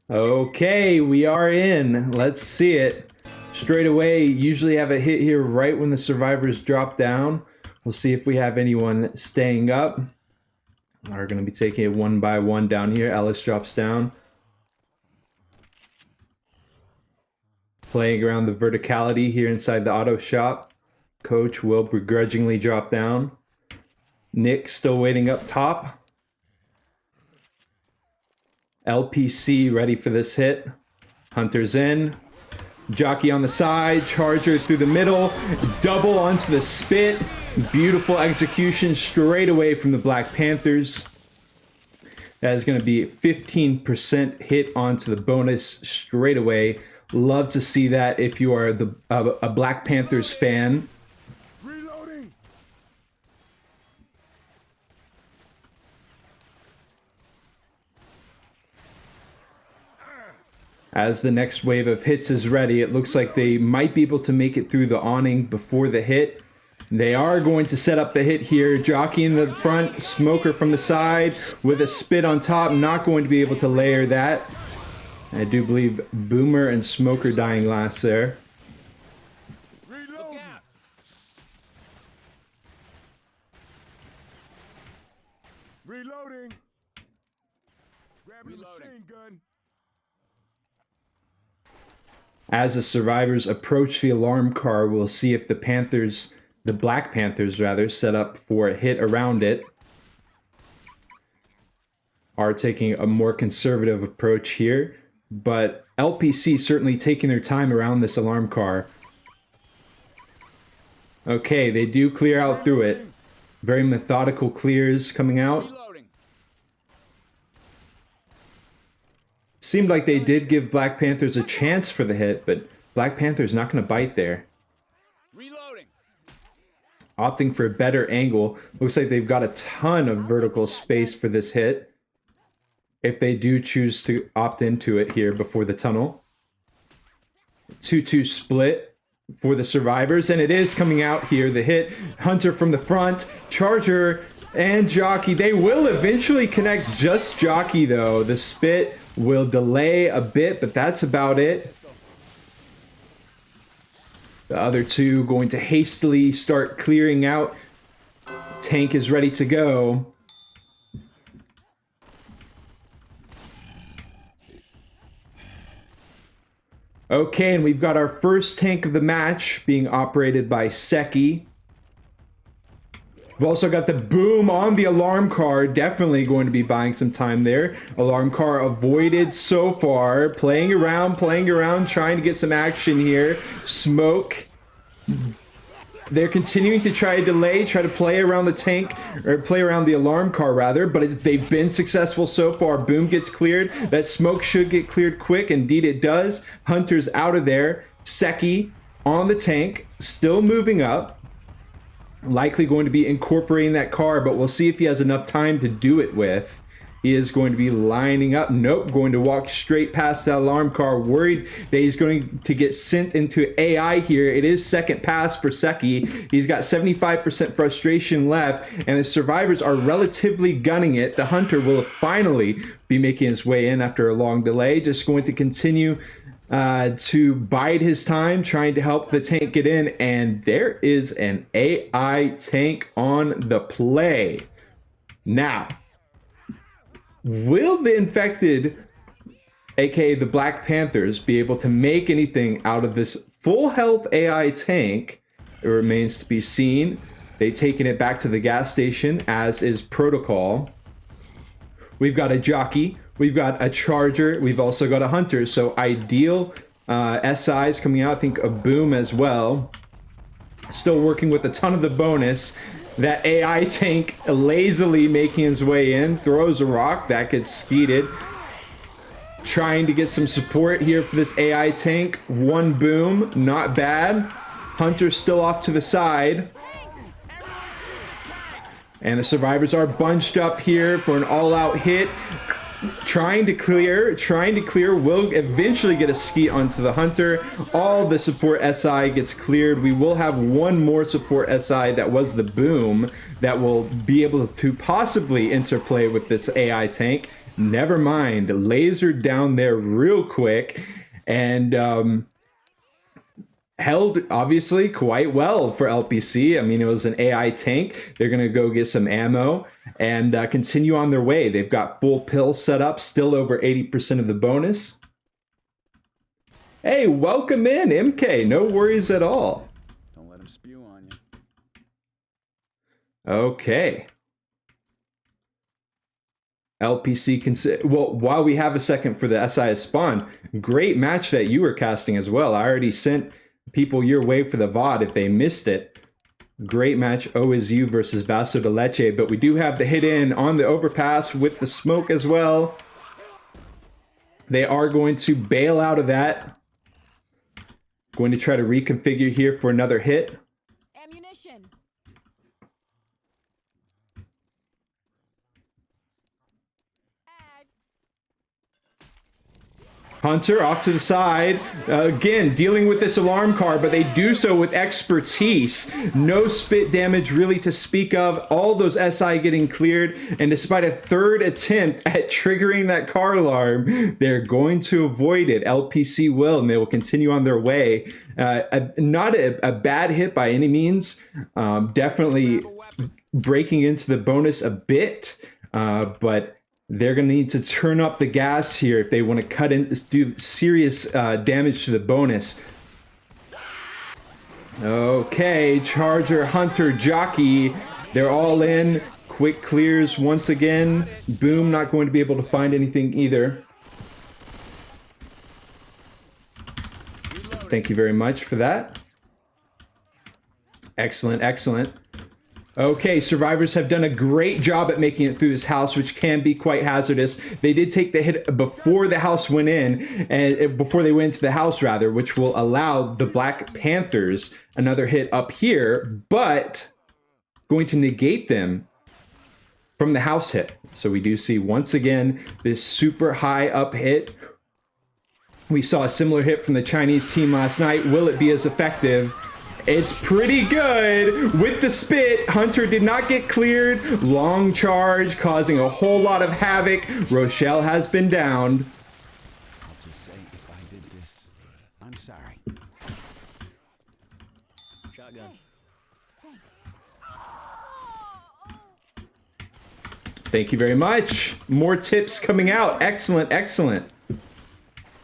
Okay, we are in. Let's see it. Straight away, usually have a hit here right when the survivors drop down. We'll see if we have anyone staying up. We're going to be taking it one by one down here. Ellis drops down. Playing around the verticality here inside the auto shop. Coach will begrudgingly drop down. Nick still waiting up top. LPC ready for this hit. Hunter's in. Jockey on the side. Charger through the middle. Double onto the spit. Beautiful execution straight away from the Black Panthers. That is going to be 15% hit onto the bonus straight away. Love to see that if you are a Black Panthers fan. Reloading. As the next wave of hits is ready, it looks like they might be able to make it through the awning before the hit. They are going to set up the hit here. Jockey in the front, Smoker from the side with a spit on top. Not going to be able to layer that. I do believe Boomer and Smoker dying last there. Reload. Reloading. Grabbing the machine gun. As the survivors approach the alarm car, we'll see if the Panthers, the Black Panthers rather, set up for a hit around it. Are taking a more conservative approach here, but LPC certainly taking their time around this alarm car. Okay, they do clear out through it. Very methodical clears coming out. Seemed like they did give Black Panthers a chance for the hit, but Black Panther's not going to bite there. Reloading. Opting for a better angle. Looks like they've got a ton of vertical space for this hit. If they do choose to opt into it here before the tunnel. 2-2 split for the survivors, and it is coming out here. The hit, Hunter from the front, Charger and Jockey. They will eventually connect just Jockey though. The spit will delay a bit, but that's about it. The other two going to hastily start clearing out. Tank is ready to go. Okay, and we've got our first tank of the match being operated by Seki. We've also got the boom on the alarm car. Definitely going to be buying some time there. Alarm car avoided so far. Playing around, trying to get some action here. Smoke. They're continuing to try to delay, try to play around the tank, or play around the alarm car rather, but they've been successful so far. Boom gets cleared. That smoke should get cleared quick. Indeed it does. Hunter's out of there. Seki on the tank, still moving up. Likely going to be incorporating that car, but we'll see if he has enough time to do it with. He is going to be lining up. Nope, going to walk straight past that alarm car. Worried that he's going to get sent into AI here. It is second pass for Seki. He's got 75% frustration left, and the survivors are relatively gunning it. The Hunter will finally be making his way in after a long delay. Just going to continue to bide his time, trying to help the tank get in, and there is an AI tank on the play. Now, will the infected, aka the Black Panthers, be able to make anything out of this full health AI tank? It remains to be seen. They've taken it back to the gas station, as is protocol. We've got a Jockey. We've got a Charger. We've also got a Hunter. So ideal SIs coming out. I think a Boom as well. Still working with a ton of the bonus. That AI tank lazily making his way in. Throws a rock. That gets skeeted. Trying to get some support here for this AI tank. One Boom. Not bad. Hunter's still off to the side. And the survivors are bunched up here for an all-out hit. Trying to clear, will eventually get a skeet onto the Hunter. All the support SI gets cleared. We will have one more support SI, that was the Boom, that will be able to possibly interplay with this AI tank. never mind. Lasered down there real quick and held obviously quite well for LPC. I mean, it was an AI tank. They're going to go get some ammo and continue on their way. They've got full pill set up, still over 80% of the bonus. Hey, welcome in, MK. No worries at all. Don't let him spew on you. Okay. LPC well, while we have a second for the SIS spawn, great match that you were casting as well. I already sent people your way for the VOD if they missed it. Great match, OSU versus Vaso de Leche, but we do have the hit in on the overpass with the smoke as well. They are going to bail out of that. Going to try to reconfigure here for another hit. Ammunition. Hunter off to the side, again dealing with this alarm car, but they do so with expertise. No spit damage really to speak of, all those SI getting cleared, and despite a third attempt at triggering that car alarm, they're going to avoid it. LPC will, and they will continue on their way. Not a bad hit by any means, definitely breaking into the bonus a bit, but they're going to need to turn up the gas here if they want to cut in, do serious damage to the bonus. Okay, Charger, Hunter, Jockey, they're all in. Quick clears once again. Boom, not going to be able to find anything either. Thank you very much for that. Excellent, excellent. Okay, survivors have done a great job at making it through this house, which can be quite hazardous. They did take the hit before the house went in, and before they went into the house, rather, which will allow the Black Panthers another hit up here, but going to negate them from the house hit. So we do see, once again, this super high up hit. We saw a similar hit from the Chinese team last night. Will it be as effective? It's pretty good with the spit. Hunter did not get cleared. Long charge causing a whole lot of havoc. Rochelle has been downed. I'll just say if I did this, I'm sorry. Shotgun. Thank you very much. More tips coming out. Excellent, excellent.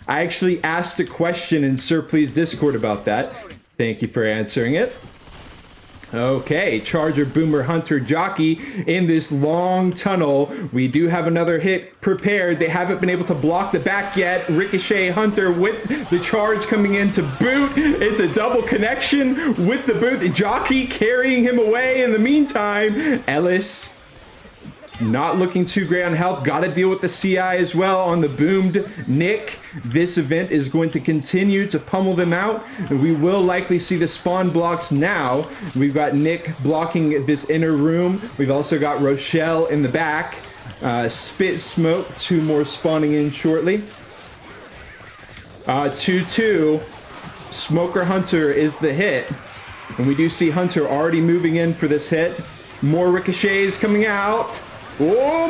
I actually asked a question in Sir Please Discord about that. Thank you for answering it. Okay, Charger, Boomer, Hunter, Jockey in this long tunnel. We do have another hit prepared. They haven't been able to block the back yet. Ricochet, Hunter with the charge coming in to boot. It's a double connection with the boot. The Jockey carrying him away in the meantime. Ellis not looking too great on health. Got to deal with the CI as well on the boomed Nick. This event is going to continue to pummel them out. We will likely see the spawn blocks now. We've got Nick blocking this inner room. We've also got Rochelle in the back. Spit Smoke, 2 more spawning in shortly. 2-2. Smoker Hunter is the hit. And we do see Hunter already moving in for this hit. More ricochets coming out. Oh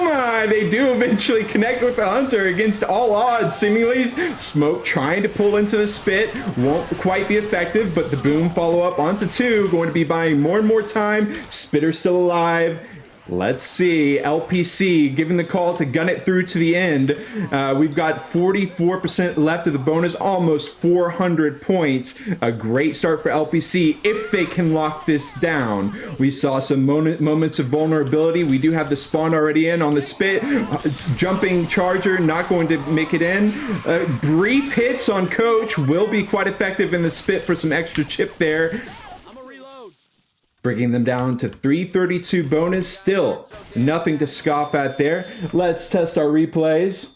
my, they do eventually connect with the Hunter against all odds, seemingly. Smoke trying to pull into the spit, won't quite be effective, but the boom follow up onto 2, going to be buying more and more time. Spitter still alive. Let's see, LPC giving the call to gun it through to the end. We've got 44% left of the bonus, almost 400 points. A great start for LPC if they can lock this down. We saw some moments of vulnerability. We do have the spawn already in on the spit. Jumping Charger, not going to make it in. Brief hits on Coach will be quite effective in the spit for some extra chip there. Bringing them down to 332 bonus. Still nothing to scoff at there. Let's test our replays.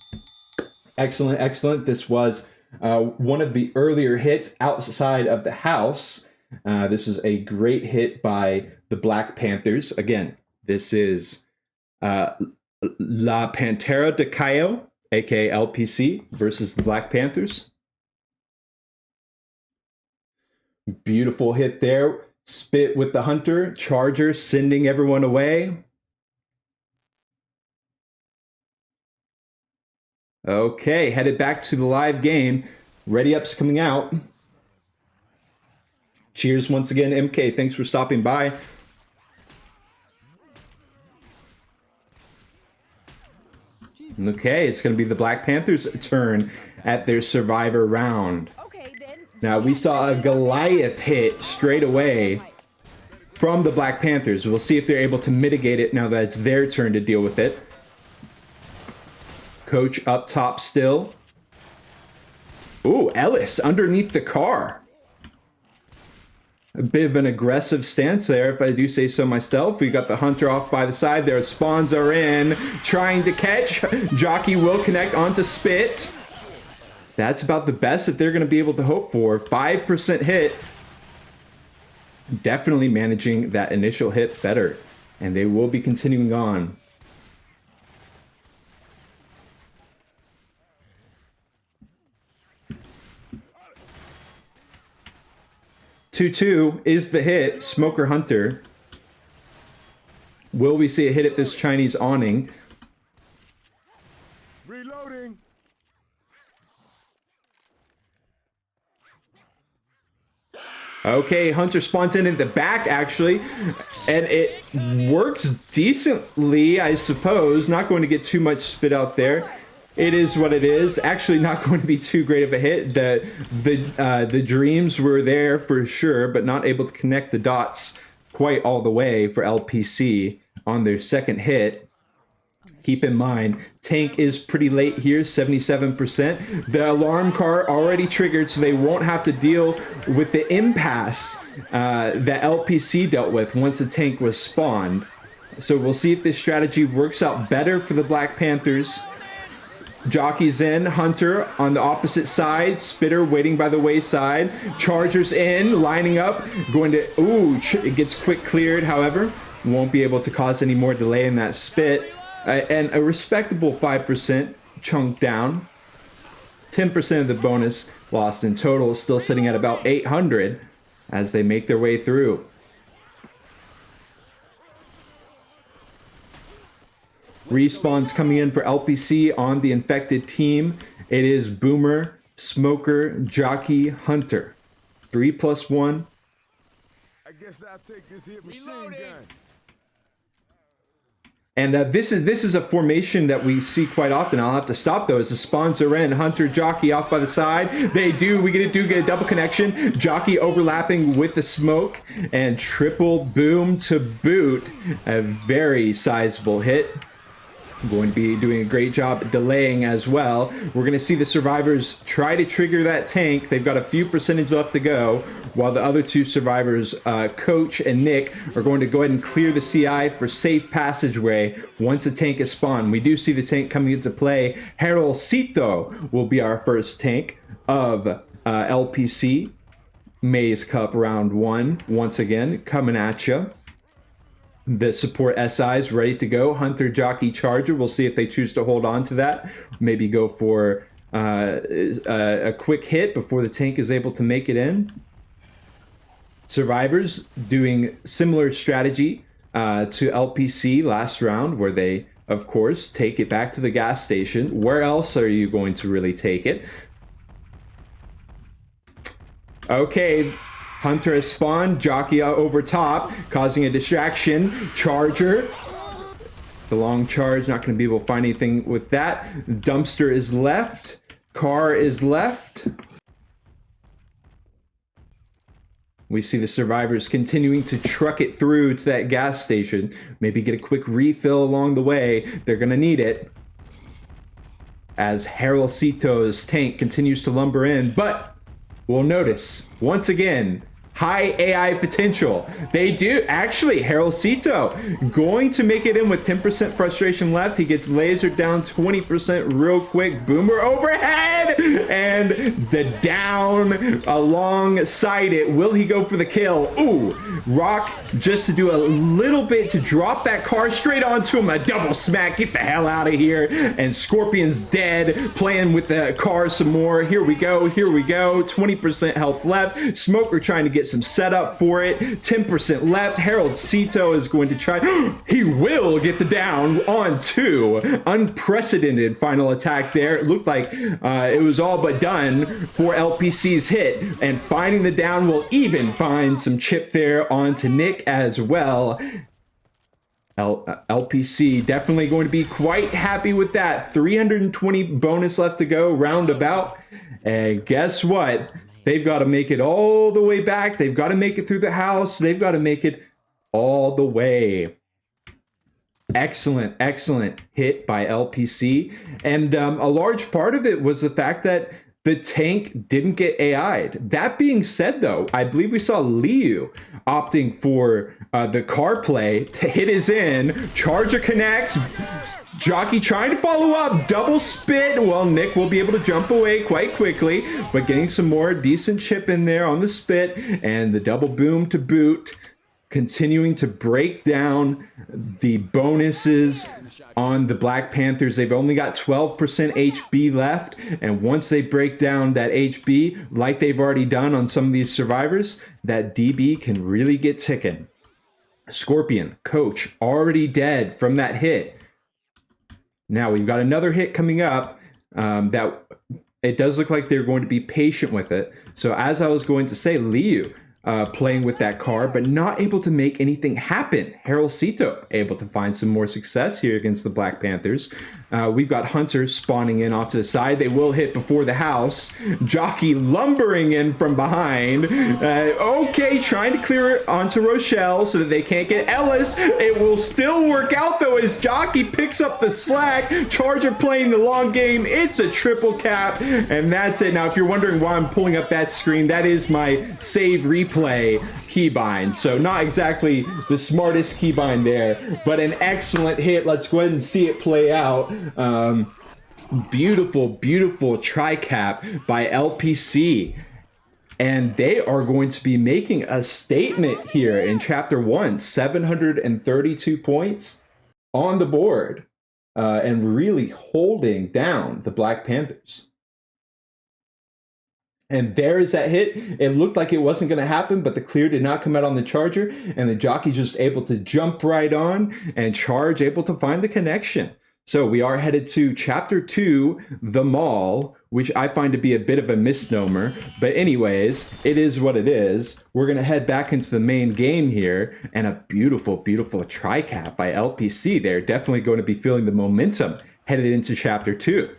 Excellent, excellent. This was one of the earlier hits outside of the house. This is a great hit by the Black Panthers. Again, this is La Pantera de Callao, aka LPC, versus the Black Panthers. Beautiful hit there. Spit with the Hunter, Charger sending everyone away. Okay, headed back to the live game. Ready Up's coming out. Cheers once again, MK. Thanks for stopping by. Okay, it's going to be the Black Panthers' turn at their Survivor round. Now, we saw a Goliath hit straight away from the Black Panthers. We'll see if they're able to mitigate it now that it's their turn to deal with it. Coach up top still. Ooh, Ellis underneath the car. A bit of an aggressive stance there, if I do say so myself. We got the Hunter off by the side there. Spawns are in, trying to catch. Jockey will connect onto Spit. That's about the best that they're going to be able to hope for. 5% hit. Definitely managing that initial hit better. And they will be continuing on. Two is the hit. Smoker Hunter. Will we see a hit at this Chinese awning? Reloading. Okay, Hunter spawns in at the back, actually. And it works decently, I suppose. Not going to get too much spit out there. It is what it is. Actually, not going to be too great of a hit. The dreams were there for sure, but not able to connect the dots quite all the way for LPC on their second hit. Keep in mind, tank is pretty late here, 77%. The alarm car already triggered, so they won't have to deal with the impasse that LPC dealt with once the tank was spawned. So we'll see if this strategy works out better for the Black Panthers. Jockey's in, Hunter on the opposite side, Spitter waiting by the wayside, Chargers in, lining up, going to, ooh, it gets quick cleared, however, won't be able to cause any more delay in that spit, and a respectable 5% chunk down, 10% of the bonus lost in total, still sitting at about 800 as they make their way through. Respawns coming in for LPC on the infected team. It is Boomer, Smoker, Jockey, Hunter. 3+1. I guess I'll take this here machine gun. And this is a formation that we see quite often. I'll have to stop those. The spawns are in. Hunter, Jockey off by the side. They do. We get a double connection. Jockey overlapping with the smoke. And triple boom to boot. A very sizable hit. Going to be doing a great job delaying as well. We're going to see the survivors try to trigger that tank. They've got a few percentage left to go, while the other two survivors, Coach and Nick, are going to go ahead and clear the CI for safe passageway once the tank is spawned. We do see the tank coming into play. Herolcito will be our first tank of LPC. Mase Cup round 1, once again, coming at you. The support SIs ready to go. Hunter, Jockey, Charger. We'll see if they choose to hold on to that. Maybe go for a quick hit before the tank is able to make it in. Survivors doing similar strategy to LPC last round, where they, of course, take it back to the gas station. Where else are you going to really take it? Okay. Hunter has spawned, Jockey over top, causing a distraction. Charger, the long charge, not going to be able to find anything with that. Dumpster is left, car is left. We see the survivors continuing to truck it through to that gas station. Maybe get a quick refill along the way. They're going to need it. As Herolcito's tank continues to lumber in, but we'll notice, once again, high AI potential. They do. Actually, Herolcito going to make it in with 10% frustration left. He gets lasered down 20% real quick. Boomer overhead! And the down alongside it. Will he go for the kill? Ooh! Rock just to do a little bit to drop that car straight onto him. A double smack. Get the hell out of here. And Scorpion's dead. Playing with the car some more. Here we go. Here we go. 20% health left. Smoker trying to get some setup for it. 10% left. Harold Cito is going to try. He will get the down on 2. Unprecedented final attack there. It looked like it was all but done for LPC's hit. And finding the down will even find some chip there onto Nick as well. LPC definitely going to be quite happy with that. 320 bonus left to go, roundabout. And guess what? They've got to make it all the way back. They've got to make it through the house. They've got to make it all the way. Excellent, excellent hit by LPC. And a large part of it was the fact that the tank didn't get AI'd. That being said, though, I believe we saw Liu opting for the car play to hit his in. Charger connects. Jockey trying to follow up. Double spit. Well, Nick will be able to jump away quite quickly, but getting some more decent chip in there on the spit. And the double boom to boot. Continuing to break down the bonuses on the Black Panthers. They've only got 12% HB left. And once they break down that HB, like they've already done on some of these survivors, that DB can really get ticking. Scorpion, Coach, already dead from that hit. Now we've got another hit coming up that it does look like they're going to be patient with it. So as I was going to say, Liu, playing with that car, but not able to make anything happen. Harold Cito able to find some more success here against the Black Panthers. We've got Hunter spawning in off to the side. They will hit before the house. Jockey lumbering in from behind. Okay, trying to clear it onto Rochelle so that they can't get Ellis. It will still work out, though, as Jockey picks up the slack. Charger playing the long game. It's a triple cap, and that's it. Now, if you're wondering why I'm pulling up that screen, that is my save replay keybind. So not exactly the smartest keybind there, but an excellent hit. Let's go ahead and see it play out. Beautiful, beautiful tri-cap by LPC. And they are going to be making a statement here in Chapter 1. 732 points on the board. And really holding down the Black Panthers. And there is that hit. It looked like it wasn't going to happen, but the clear did not come out on the Charger. And the Jockey just able to jump right on, and Charge able to find the connection. So we are headed to Chapter 2, The Mall, which I find to be a bit of a misnomer. But anyways, it is what it is. We're going to head back into the main game here. And a beautiful, beautiful tri-cap by LPC. They're definitely going to be feeling the momentum headed into Chapter 2.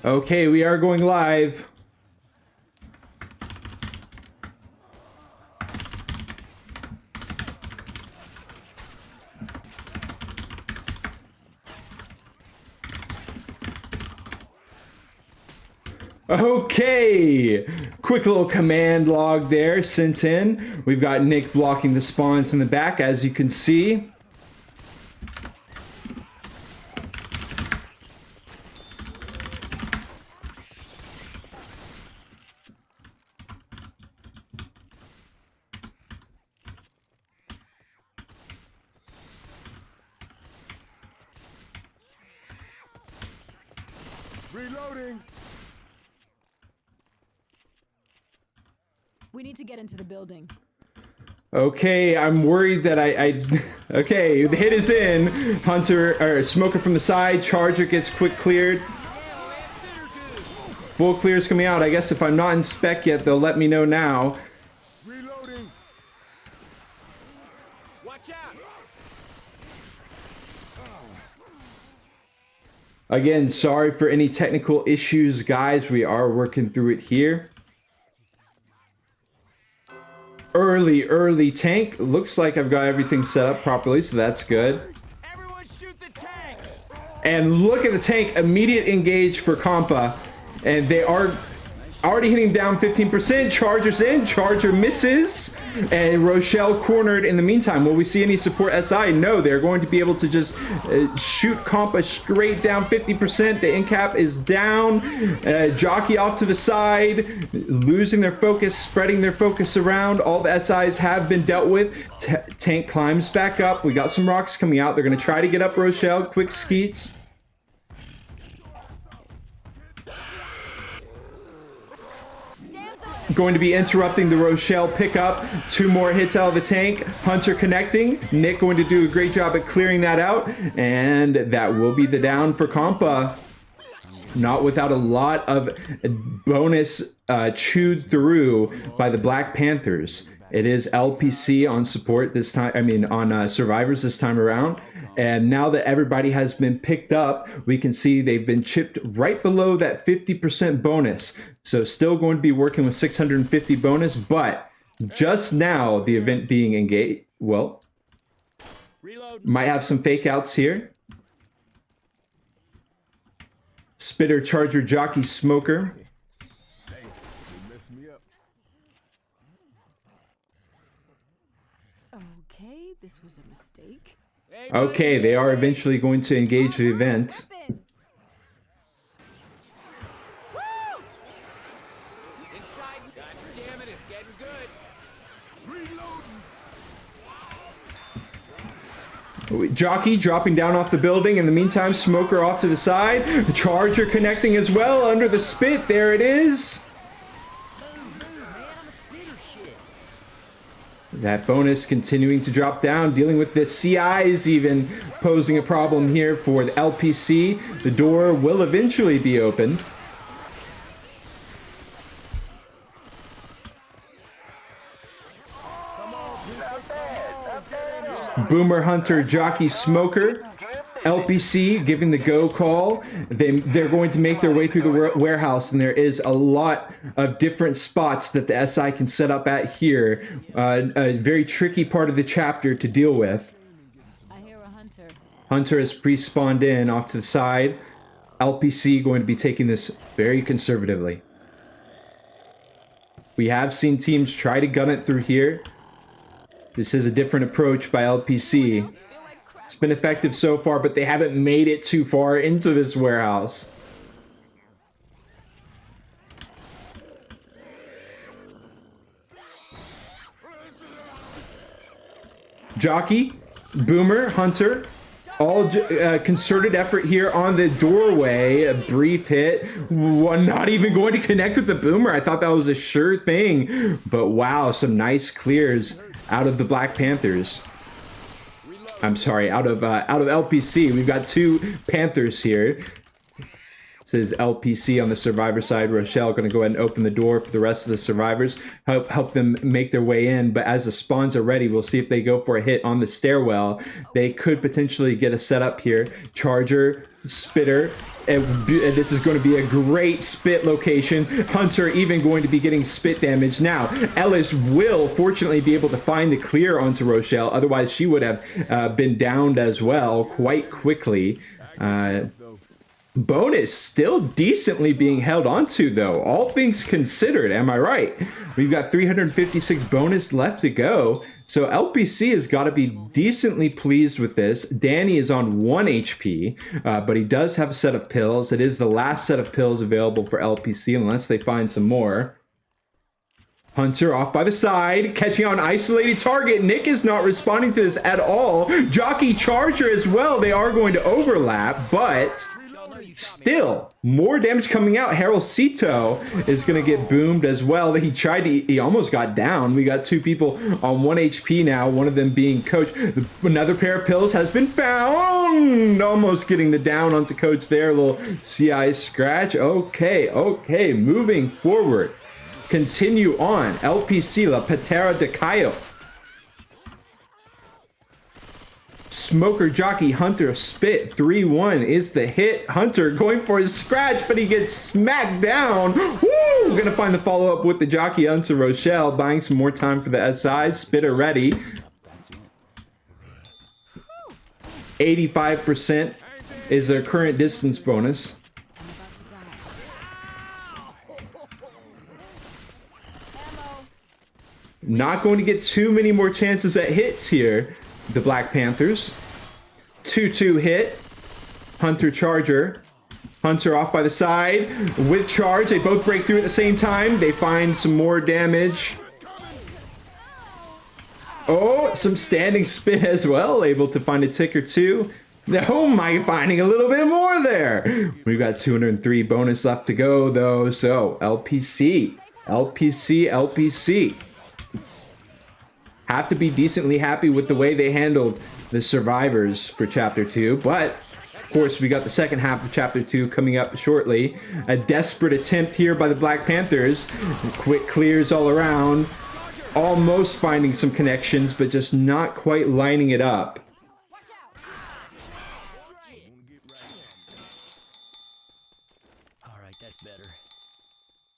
Okay, we are going live. Okay, quick little command log there sent in. We've got Nick blocking the spawns in the back, as you can see. Reloading. We need to get into the building. Okay, I'm worried that okay, the hit is in. Hunter, or Smoker from the side. Charger gets quick cleared. Full clear's coming out. I guess if I'm not in spec yet, they'll let me know now. Reloading. Watch out. Again, sorry for any technical issues, guys. We are working through it here. Early tank. Looks like I've got everything set up properly, so that's good. Everyone shoot the tank. And look at the tank. Immediate engage for Compa. And they are already hitting down 15%. Charger's in. Charger misses. And Rochelle cornered in the meantime. Will we see any support SI? No, they're going to be able to just shoot Compa straight down 50%. The in cap is down. Jockey off to the side. Losing their focus, spreading their focus around. All the SIs have been dealt with. Tank climbs back up. We got some rocks coming out. They're going to try to get up Rochelle. Quick skeets. Going to be interrupting the Rochelle pickup. 2 more hits out of the tank. Hunter connecting. Nick going to do a great job at clearing that out. And that will be the down for Compa. Not without a lot of bonus chewed through by the Black Panthers. It is LPC on support this time. I mean, on survivors this time around. And now that everybody has been picked up, we can see they've been chipped right below that 50% bonus. So still going to be working with 650 bonus, but just now the event being engaged, well, might have some fake outs here. Spitter, Charger, Jockey, Smoker. Hey, you messed me up. Okay, this was a mistake. Okay, they are eventually going to engage the event. Inside. God damn it, it's getting good. Reloading. Jockey dropping down off the building. In the meantime, Smoker off to the side. Charger connecting as well under the spit. There it is. That bonus continuing to drop down, dealing with the CIs even posing a problem here for the LPC. The door will eventually be opened. Boomer, Hunter, Jockey, Smoker. LPC giving the go call. They're going to make their way through the warehouse, and there is a lot of different spots that the SI can set up at here. A very tricky part of the chapter to deal with. I hear a hunter. Hunter is pre-spawned in off to the side. LPC going to be taking this very conservatively. We have seen teams try to gun it through here. This is a different approach by LPC. It's been effective so far, but they haven't made it too far into this warehouse. Jockey, Boomer, Hunter, all concerted effort here on the doorway. A brief hit. One not even going to connect with the Boomer. I thought that was a sure thing. But wow, some nice clears out of the Black Panthers. I'm sorry, out of LPC. We've got 2 Panthers here. This is LPC on the survivor side. Rochelle going to go ahead and open the door for the rest of the survivors. Help them make their way in. But as the spawns are ready, we'll see if they go for a hit on the stairwell. They could potentially get a setup here. Charger, Spitter. And this is going to be a great spit location. Hunter even going to be getting spit damage. Now, Ellis will fortunately be able to find the clear onto Rochelle. Otherwise, she would have been downed as well quite quickly. Bonus still decently being held onto, though, all things considered. Am I right? We've got 356 bonus left to go, so LPC has got to be decently pleased with this. Danny is on 1 HP, but he does have a set of pills. It is the last set of pills available for LPC unless they find some more. Hunter off by the side, catching out an isolated target. Nick is not responding to this at all. Jockey Charger as well. They are going to overlap, but still more damage coming out. Heralcito is going to get boomed as well. He almost got down. We got two people on 1 HP now, one of them being Coach. Another pair of pills has been found. Almost getting the down onto Coach there. A little CI scratch. Okay, moving forward. Continue on. LPC, La Pantera de Callao. Smoker, Jockey, Hunter, Spit. 3-1 is the hit. Hunter going for his scratch, but he gets smacked down. Woo! Gonna find the follow-up with the Jockey onto Rochelle, buying some more time for the SI. Spitter ready. 85% is their current distance bonus. Not going to get too many more chances at hits here. The Black Panthers. 2-2 hit. Hunter Charger. Hunter off by the side with charge. They both break through at the same time. They find some more damage. Oh, some standing spin as well. Able to find a tick or two. Oh my, finding a little bit more there. We've got 203 bonus left to go though. So LPC. Have to be decently happy with the way they handled the survivors for Chapter 2. But, of course, we got the second half of Chapter 2 coming up shortly. A desperate attempt here by the Black Panthers. Quick clears all around. Almost finding some connections, but just not quite lining it up.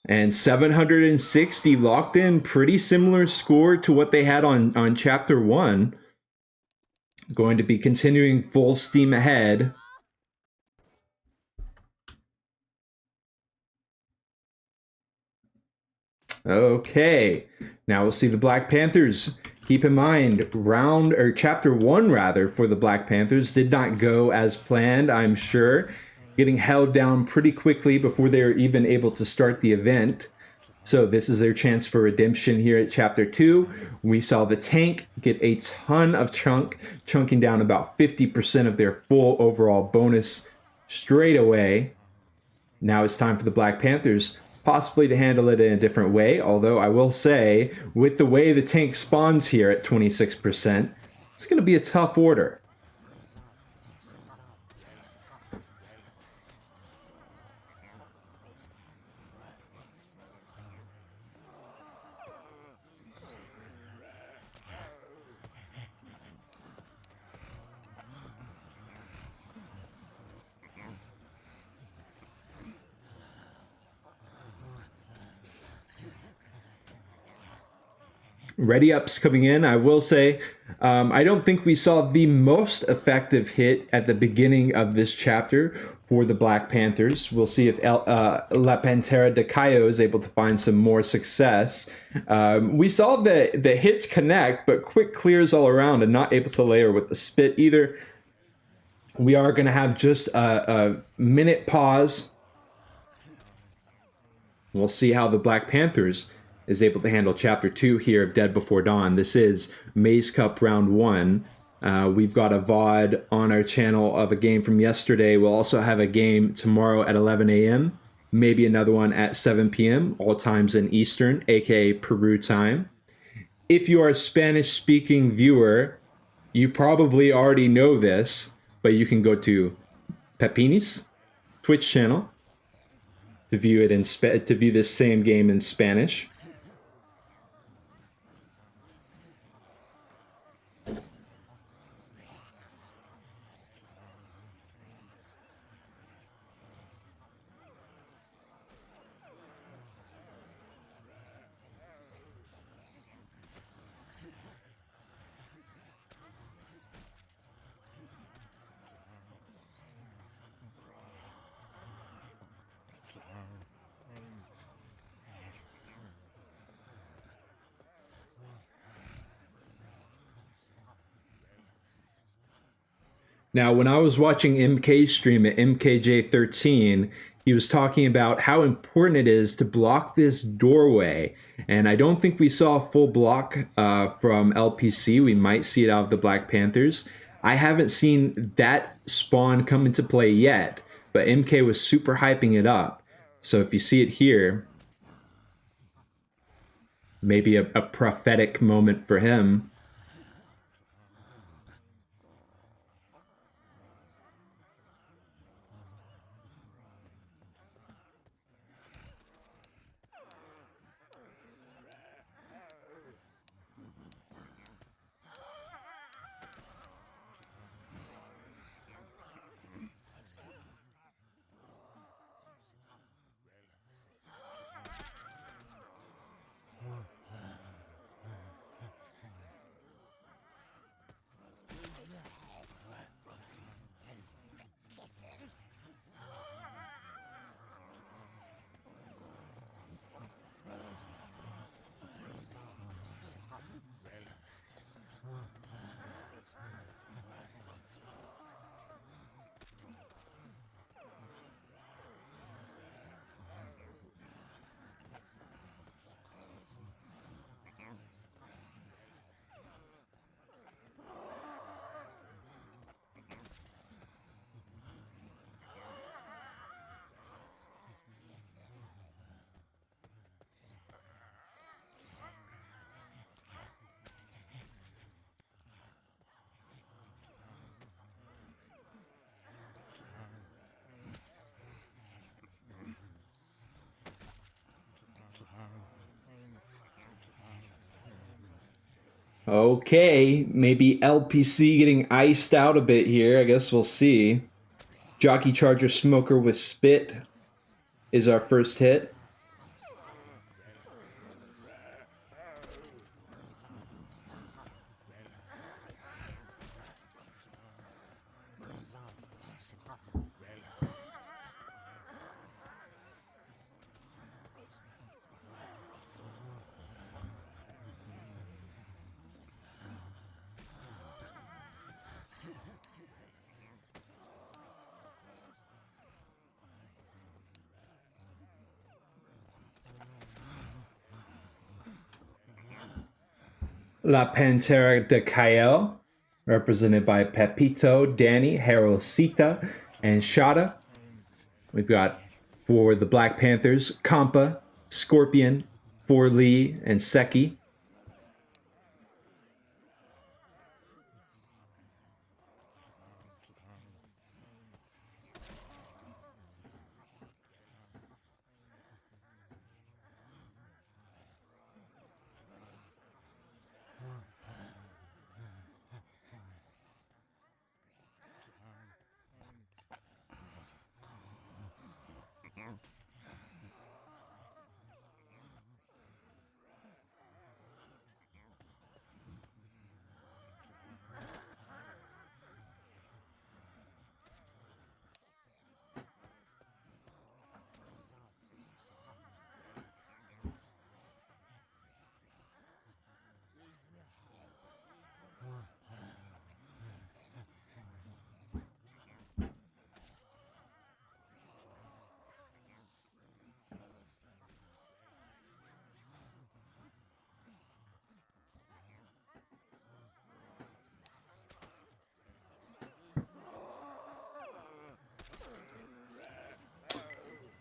And 760 locked in. Pretty similar score to what they had on Chapter 1. Going to be continuing full steam ahead. Okay. Now we'll see the Black Panthers. Keep in mind, Chapter 1 rather, for the Black Panthers did not go as planned, I'm sure. Getting held down pretty quickly before they were even able to start the event. So this is their chance for redemption here at Chapter 2. We saw the tank get a ton of chunking down about 50% of their full overall bonus straight away. Now it's time for the Black Panthers possibly to handle it in a different way. Although I will say, with the way the tank spawns here at 26%, it's going to be a tough order. Ready ups coming in. I will say, I don't think we saw the most effective hit at the beginning of this chapter for the Black Panthers. We'll see if La Pantera de Callao is able to find some more success. We saw the hits connect, but quick clears all around and not able to layer with the spit either. We are going to have just a minute pause. We'll see how the Black Panthers is able to handle Chapter 2 here of Dead Before Dawn. This is Mase Cup Round 1. We've got a VOD on our channel of a game from yesterday. We'll also have a game tomorrow at 11 a.m., maybe another one at 7 p.m., all times in Eastern, aka Peru time. If you are a Spanish-speaking viewer, you probably already know this, but you can go to Pepini's Twitch channel to view it to view this same game in Spanish. Now, when I was watching MK stream at MKJ13, he was talking about how important it is to block this doorway. And I don't think we saw a full block from LPC. We might see it out of the Black Panthers. I haven't seen that spawn come into play yet, but MK was super hyping it up. So if you see it here, maybe a prophetic moment for him. Okay, maybe LPC getting iced out a bit here. I guess we'll see. Jockey Charger Smoker with Spit is our first hit. La Pantera de Callao, represented by Pepito, Danny, Harolcita, and Shada. We've got for the Black Panthers, Kampa, Scorpion, For Lee, and Seki.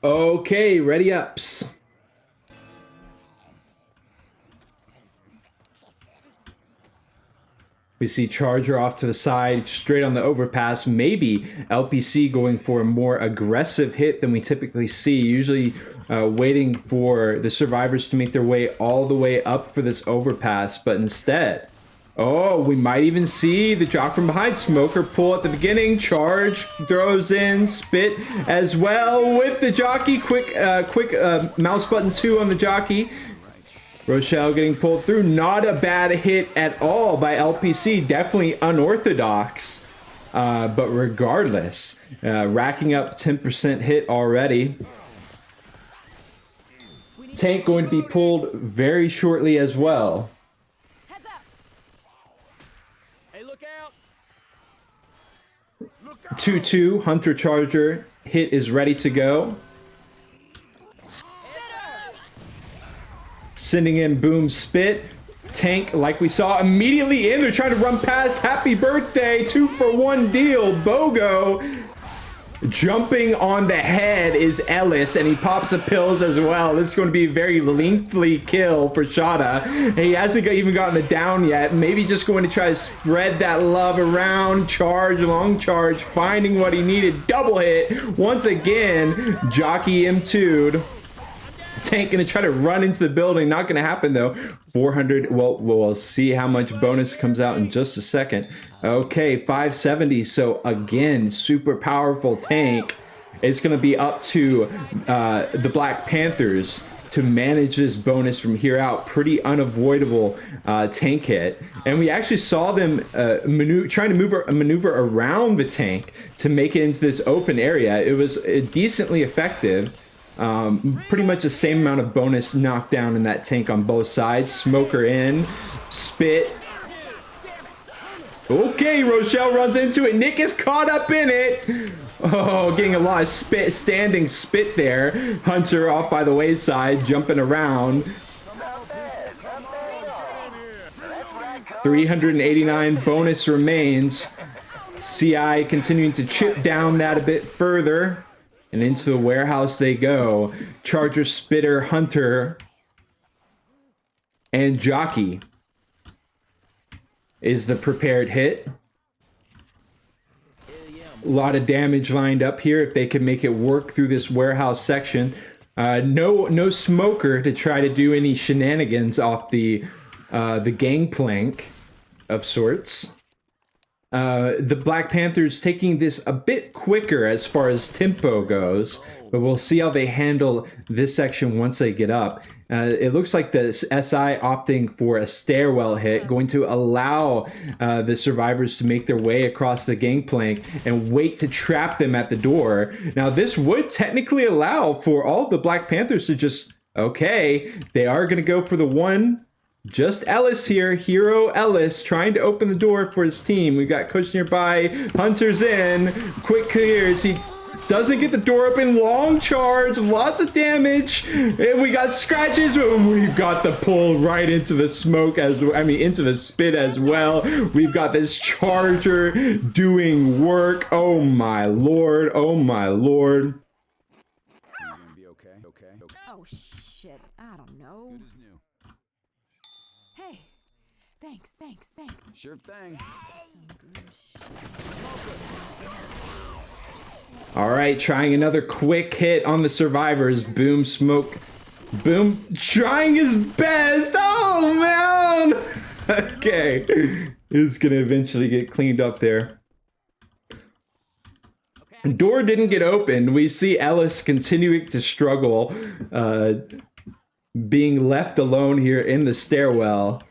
Okay, ready ups. We see Charger off to the side, straight on the overpass. Maybe LPC going for a more aggressive hit than we typically see. Usually waiting for the survivors to make their way all the way up for this overpass. But instead, oh, we might even see the jock from behind. Smoker pull at the beginning. Charge throws in. Spit as well with the jockey. Quick mouse button 2 on the jockey. Rochelle getting pulled through. Not a bad hit at all by LPC. Definitely unorthodox. But regardless, racking up 10% hit already. Tank going to be pulled very shortly as well. Heads up. Hey, look out. 2-2, Hunter Charger hit is ready to go. Sending in Boom Spit. Tank, like we saw, immediately in. They're trying to run past. Happy birthday, 2-for-1 deal. Bogo. Jumping on the head is Ellis, and he pops the pills as well. This is going to be a very lengthy kill for Shada. He hasn't even gotten the down yet. Maybe just going to try to spread that love around. Charge, long charge, finding what he needed. Double hit. Once again, Jockey M2'd. Tank gonna try to run into the building. Not gonna happen though. 400. Well, we'll see how much bonus comes out in just a second. Okay, 570. So again, super powerful tank. It's gonna be up to the Black Panthers to manage this bonus from here out. Pretty unavoidable tank hit, and we actually saw them trying to maneuver around the tank to make it into this open area. It was decently effective. Pretty much the same amount of bonus knockdown in that tank on both sides. Smoker in, spit. Okay, Rochelle runs into it. Nick is caught up in it. Oh, getting a lot of standing spit there. Hunter off by the wayside, jumping around. 389 bonus remains. CI continuing to chip down that a bit further. And into the warehouse they go. Charger, Spitter, Hunter, and Jockey is the prepared hit. A lot of damage lined up here if they can make it work through this warehouse section. No smoker to try to do any shenanigans off the gangplank of sorts. The Black Panthers taking this a bit quicker as far as tempo goes, but we'll see how they handle this section once they get up. It looks like the SI opting for a stairwell hit, going to allow the survivors to make their way across the gangplank and wait to trap them at the door. Now, this would technically allow for all of the Black Panthers to just, okay, they are going to go for the one. Just Ellis here, Hero Ellis, trying to open the door for his team. We've got Kush nearby, Hunter's in, quick clears, he doesn't get the door open, long charge, lots of damage, and we got scratches, and we've got the pull right into the smoke, into the spit as well. We've got this Charger doing work, oh my lord, oh my lord. You're gonna be okay? Okay. Oh shit, I don't know. Good as new. Hey, thanks. Sure thing. All right, trying another quick hit on the survivors. Boom, smoke. Boom, trying his best. Oh, man. Okay. It's going to eventually get cleaned up there. Door didn't get opened. We see Ellis continuing to struggle, being left alone here in the stairwell.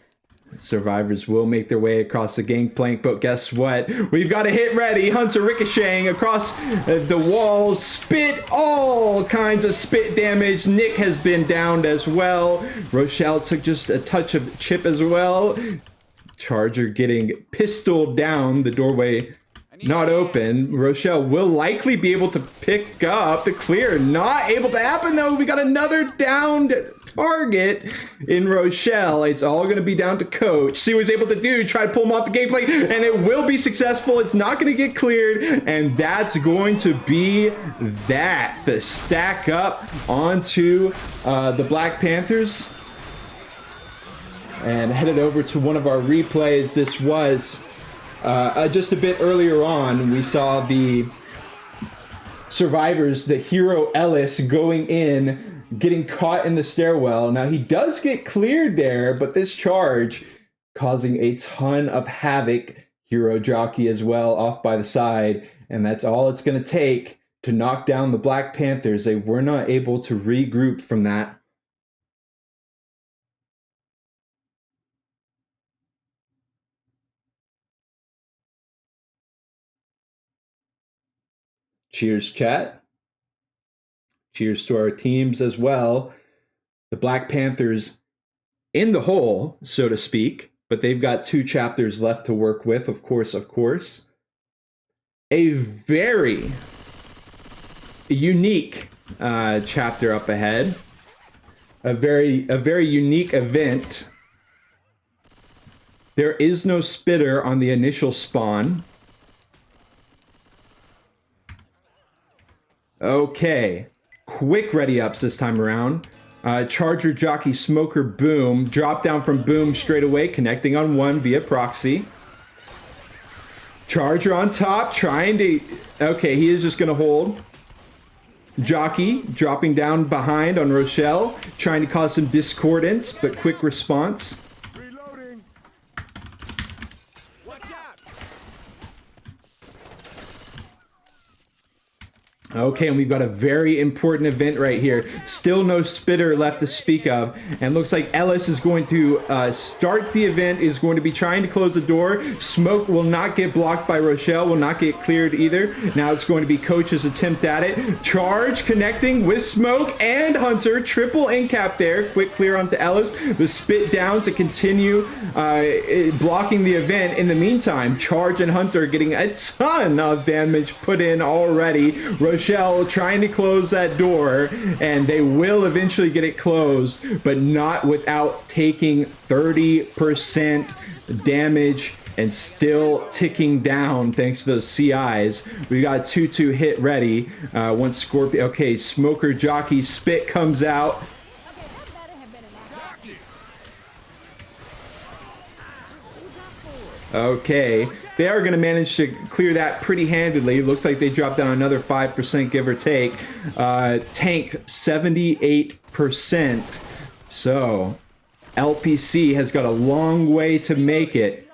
Survivors will make their way across the gangplank, but guess what? We've got a hit ready. Hunter ricocheting across the walls. Spit, all kinds of spit damage. Nick has been downed as well. Rochelle took just a touch of chip as well. Charger getting pistoled down. The doorway not open. Rochelle will likely be able to pick up the clear. Not able to happen though. We got another downed target in Rochelle. It's all going to be down to Coach. See what he's able to do. Try to pull him off the gameplay, and it will be successful. It's not going to get cleared, and that's going to be that. The stack up onto the Black Panthers. And headed over to one of our replays. This was just a bit earlier on. We saw the survivors, the Hero Ellis, going in, getting caught in the stairwell. Now he does get cleared there, but this charge causing a ton of havoc. Hero Jockey as well off by the side, and that's all it's going to take to knock down the Black Panthers. They were not able to regroup from that. Cheers, chat. Cheers to our teams as well. The Black Panthers in the hole, so to speak, but they've got 2 chapters left to work with, of course. a very unique chapter up ahead. A very unique event. There is no spitter on the initial spawn. Okay. Quick ready ups this time around. Charger, Jockey, Smoker, Boom. Drop down from Boom straight away, connecting on one via proxy. Charger on top, trying to... Okay, he is just going to hold. Jockey dropping down behind on Rochelle, trying to cause some discordance, but quick response. Reloading. Watch out. Okay, and we've got a very important event right here. Still no spitter left to speak of. And looks like Ellis is going to start the event, is going to be trying to close the door. Smoke will not get blocked by Rochelle, will not get cleared either. Now it's going to be Coach's attempt at it. Charge connecting with Smoke and Hunter. Triple incap there. Quick clear onto Ellis. The spit down to continue blocking the event. In the meantime, Charge and Hunter getting a ton of damage put in already. Rochelle trying to close that door, and they will eventually get it closed, but not without taking 30% damage and still ticking down thanks to those CIs. We got 2-2 hit ready. Once Scorpion... Okay, Smoker, Jockey, Spit comes out. Okay, they are going to manage to clear that pretty handedly. Looks like they dropped down another 5%, give or take. Tank 78%. So LPC has got a long way to make it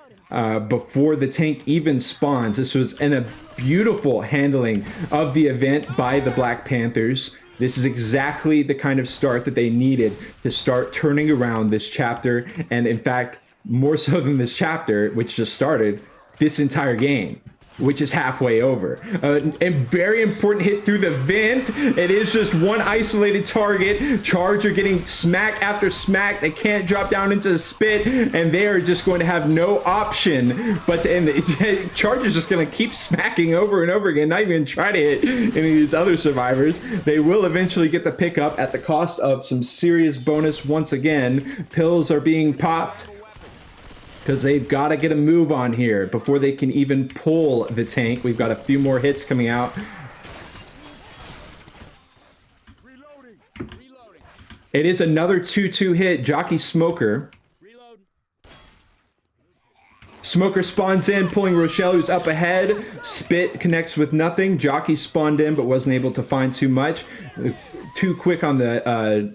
before the tank even spawns. This was a beautiful handling of the event by the Black Panthers. This is exactly the kind of start that they needed to start turning around this chapter, and in fact, more so than this chapter, which just started, this entire game, which is halfway over. A very important hit through the vent. It is just one isolated target. Charger getting smack after smack. They can't drop down into the spit, and they are just going to have no option but to end it. Charger's just going to keep smacking over and over again, not even try to hit any of these other survivors. They will eventually get the pickup at the cost of some serious bonus once again. Pills are being popped, because they've got to get a move on here before they can even pull the tank. We've got a few more hits coming out. Reloading. It is another 2-2 hit. Jockey, Smoker. Smoker spawns in, pulling Rochelle, who's up ahead. Spit connects with nothing. Jockey spawned in, but wasn't able to find too much. Too quick on the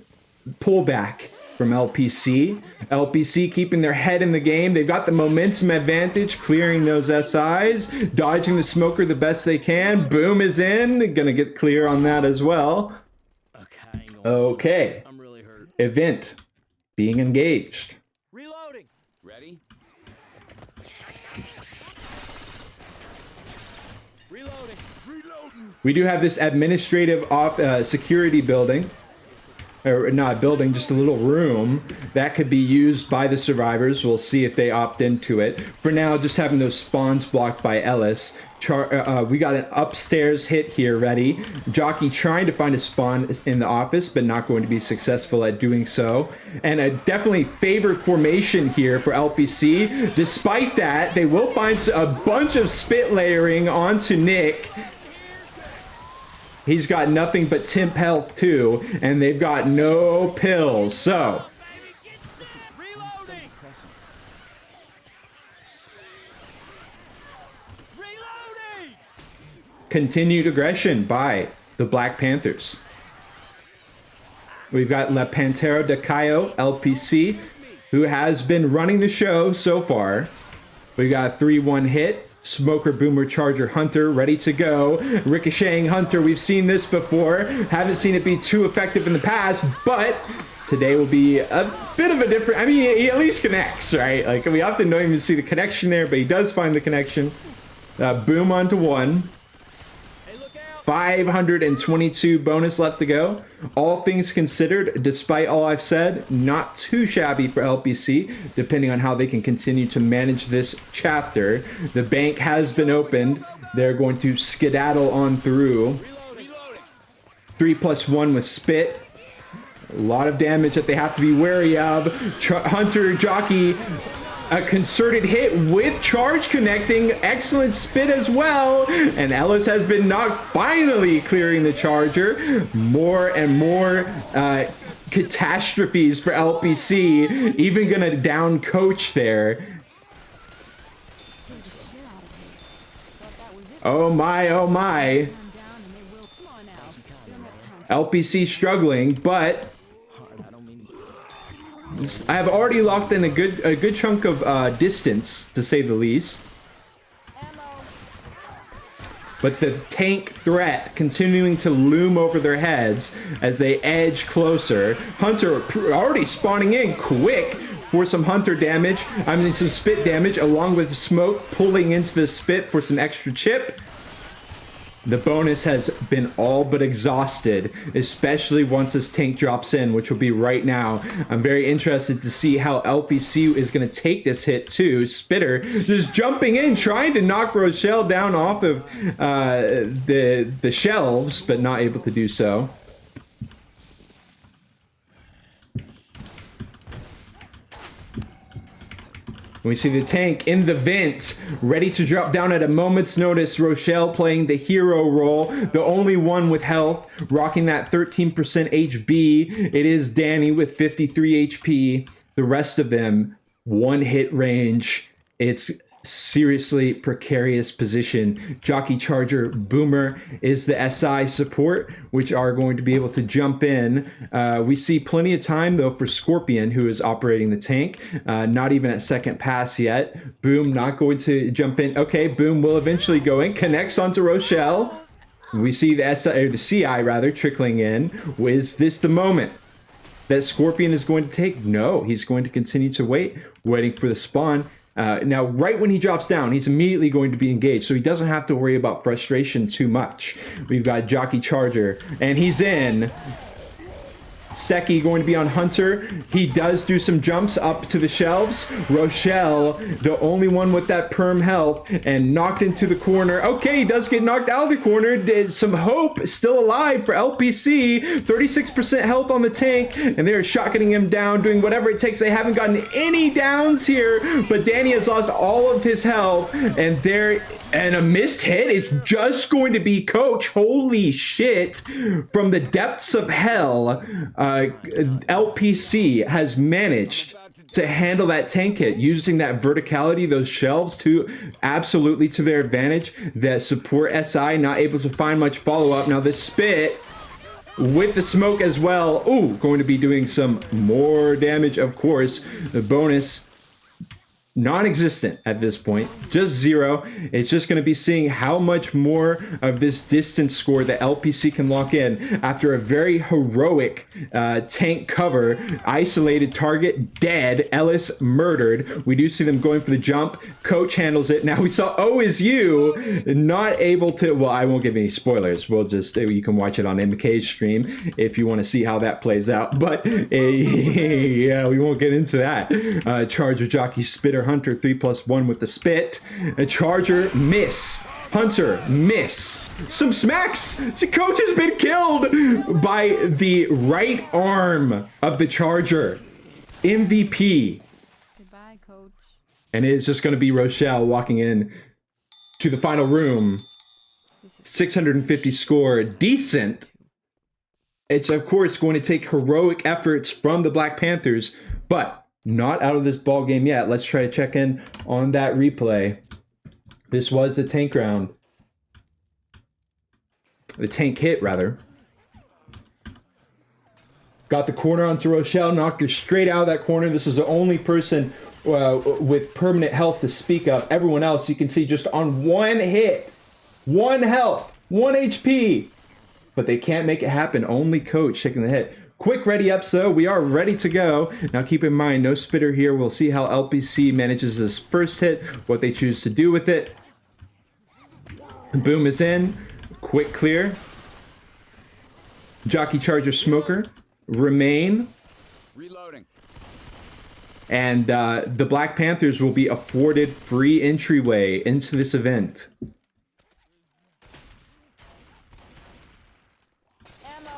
pullback from LPC. LPC keeping their head in the game. They've got the momentum advantage, clearing those SIs, dodging the Smoker the best they can. Boom is in. Gonna get clear on that as well. Okay. I'm really hurt. Event being engaged. Reloading. Ready? Reloading. We do have this administrative security building. Or not a building, just a little room that could be used by the survivors. We'll see if they opt into it. For now, just having those spawns blocked by Ellis. We got an upstairs hit here ready. Jockey trying to find a spawn in the office, but not going to be successful at doing so. And a definitely favored formation here for LPC. Despite that, they will find a bunch of spit layering onto Nick. He's got nothing but temp health too, and they've got no pills. So continued aggression by the Black Panthers. We've got La Pantera de Callao, LPC, who has been running the show so far. We got a 3-1 hit. Smoker, Boomer, Charger, Hunter, ready to go. Ricocheting Hunter, we've seen this before. Haven't seen it be too effective in the past, but today will be a bit of a different... I mean, he at least connects, right? Like, we often don't even see the connection there, but he does find the connection. Boom onto one. Hey, look out. 522 bonus left to go. All things considered, despite all I've said, not too shabby for LPC, depending on how they can continue to manage this chapter. The bank has been opened. They're going to skedaddle on through. 3+1 with spit. A lot of damage that they have to be wary of. Hunter Jockey, a concerted hit with charge connecting. Excellent spit as well. And Ellis has been knocked, finally clearing the charger. More and more catastrophes for LPC. Even gonna down coach there. Oh my, oh my. LPC struggling, but I have already locked in a good chunk of distance, to say the least. But the tank threat continuing to loom over their heads as they edge closer. Hunter already spawning in quick for some Hunter damage. I mean, some spit damage, along with smoke pulling into the spit for some extra chip. The bonus has been all but exhausted, especially once this tank drops in, which will be right now. I'm very interested to see how LPC is going to take this hit too. Spitter just jumping in, trying to knock Rochelle down off of the shelves, but not able to do so. We see the tank in the vent, ready to drop down at a moment's notice. Rochelle playing the hero role, the only one with health, rocking that 13% HB. It is Danny with 53 HP. The rest of them, one hit range. It's seriously precarious position. Jockey, Charger, Boomer is the SI support, which are going to be able to jump in. We see plenty of time though for Scorpion, who is operating the tank. Not even at second pass yet. Boom not going to jump in. Okay, Boom will eventually go in. Connects onto Rochelle. We see the SI, or the CI rather, trickling in. Is this the moment that Scorpion is going to take? No, he's going to continue to wait, waiting for the spawn. Now, right when he drops down, he's immediately going to be engaged, so he doesn't have to worry about frustration too much. We've got Jockey Charger, and he's in. Seki going to be on Hunter. He does do some jumps up to the shelves. Rochelle, the only one with that perm health, and knocked into the corner. Okay, he does get knocked out of the corner. Did some hope still alive for LPC. 36% health on the tank, and they're shotgunning him down, doing whatever it takes. They haven't gotten any downs here, but Danny has lost all of his health, and a missed hit. It's just going to be Coach. Holy shit. From the depths of hell, LPC has managed to handle that tank hit using that verticality, those shelves, absolutely to their advantage. The support SI not able to find much follow-up. Now the spit with the smoke as well. Ooh, going to be doing some more damage, of course. The bonus non-existent at this point, just 0. It's just going to be seeing how much more of this distance score that LPC can lock in after a very heroic tank cover. Isolated target, dead. Ellis murdered. We do see them going for the jump. Coach handles it. Now we saw OSU not able to, well, I won't give any spoilers. You can watch it on MK's stream if you want to see how that plays out, but yeah, we won't get into that. Charger, Jockey, Spitter, Hunter, 3+1 with the spit. A Charger, miss. Hunter, miss. Some smacks. The Coach has been killed by the right arm of the Charger. MVP. Goodbye, Coach. And it is just going to be Rochelle walking in to the final room. 650 score. Decent. It's, of course, going to take heroic efforts from the Black Panthers, but not out of this ball game yet. Let's try to check in on that replay. This was the tank round. The tank hit, rather. Got the corner onto Rochelle, knocked her straight out of that corner. This is the only person with permanent health to speak of. Everyone else, you can see, just on one hit. 1 health, 1 HP. But they can't make it happen. Only Coach taking the hit. Quick ready ups though, we are ready to go. Now keep in mind, no spitter here. We'll see how LPC manages this first hit, what they choose to do with it. Boom is in. quick clear. Jockey Charger Smoker remain. Reloading. And the Black Panthers will be afforded free entryway into this event. Ammo.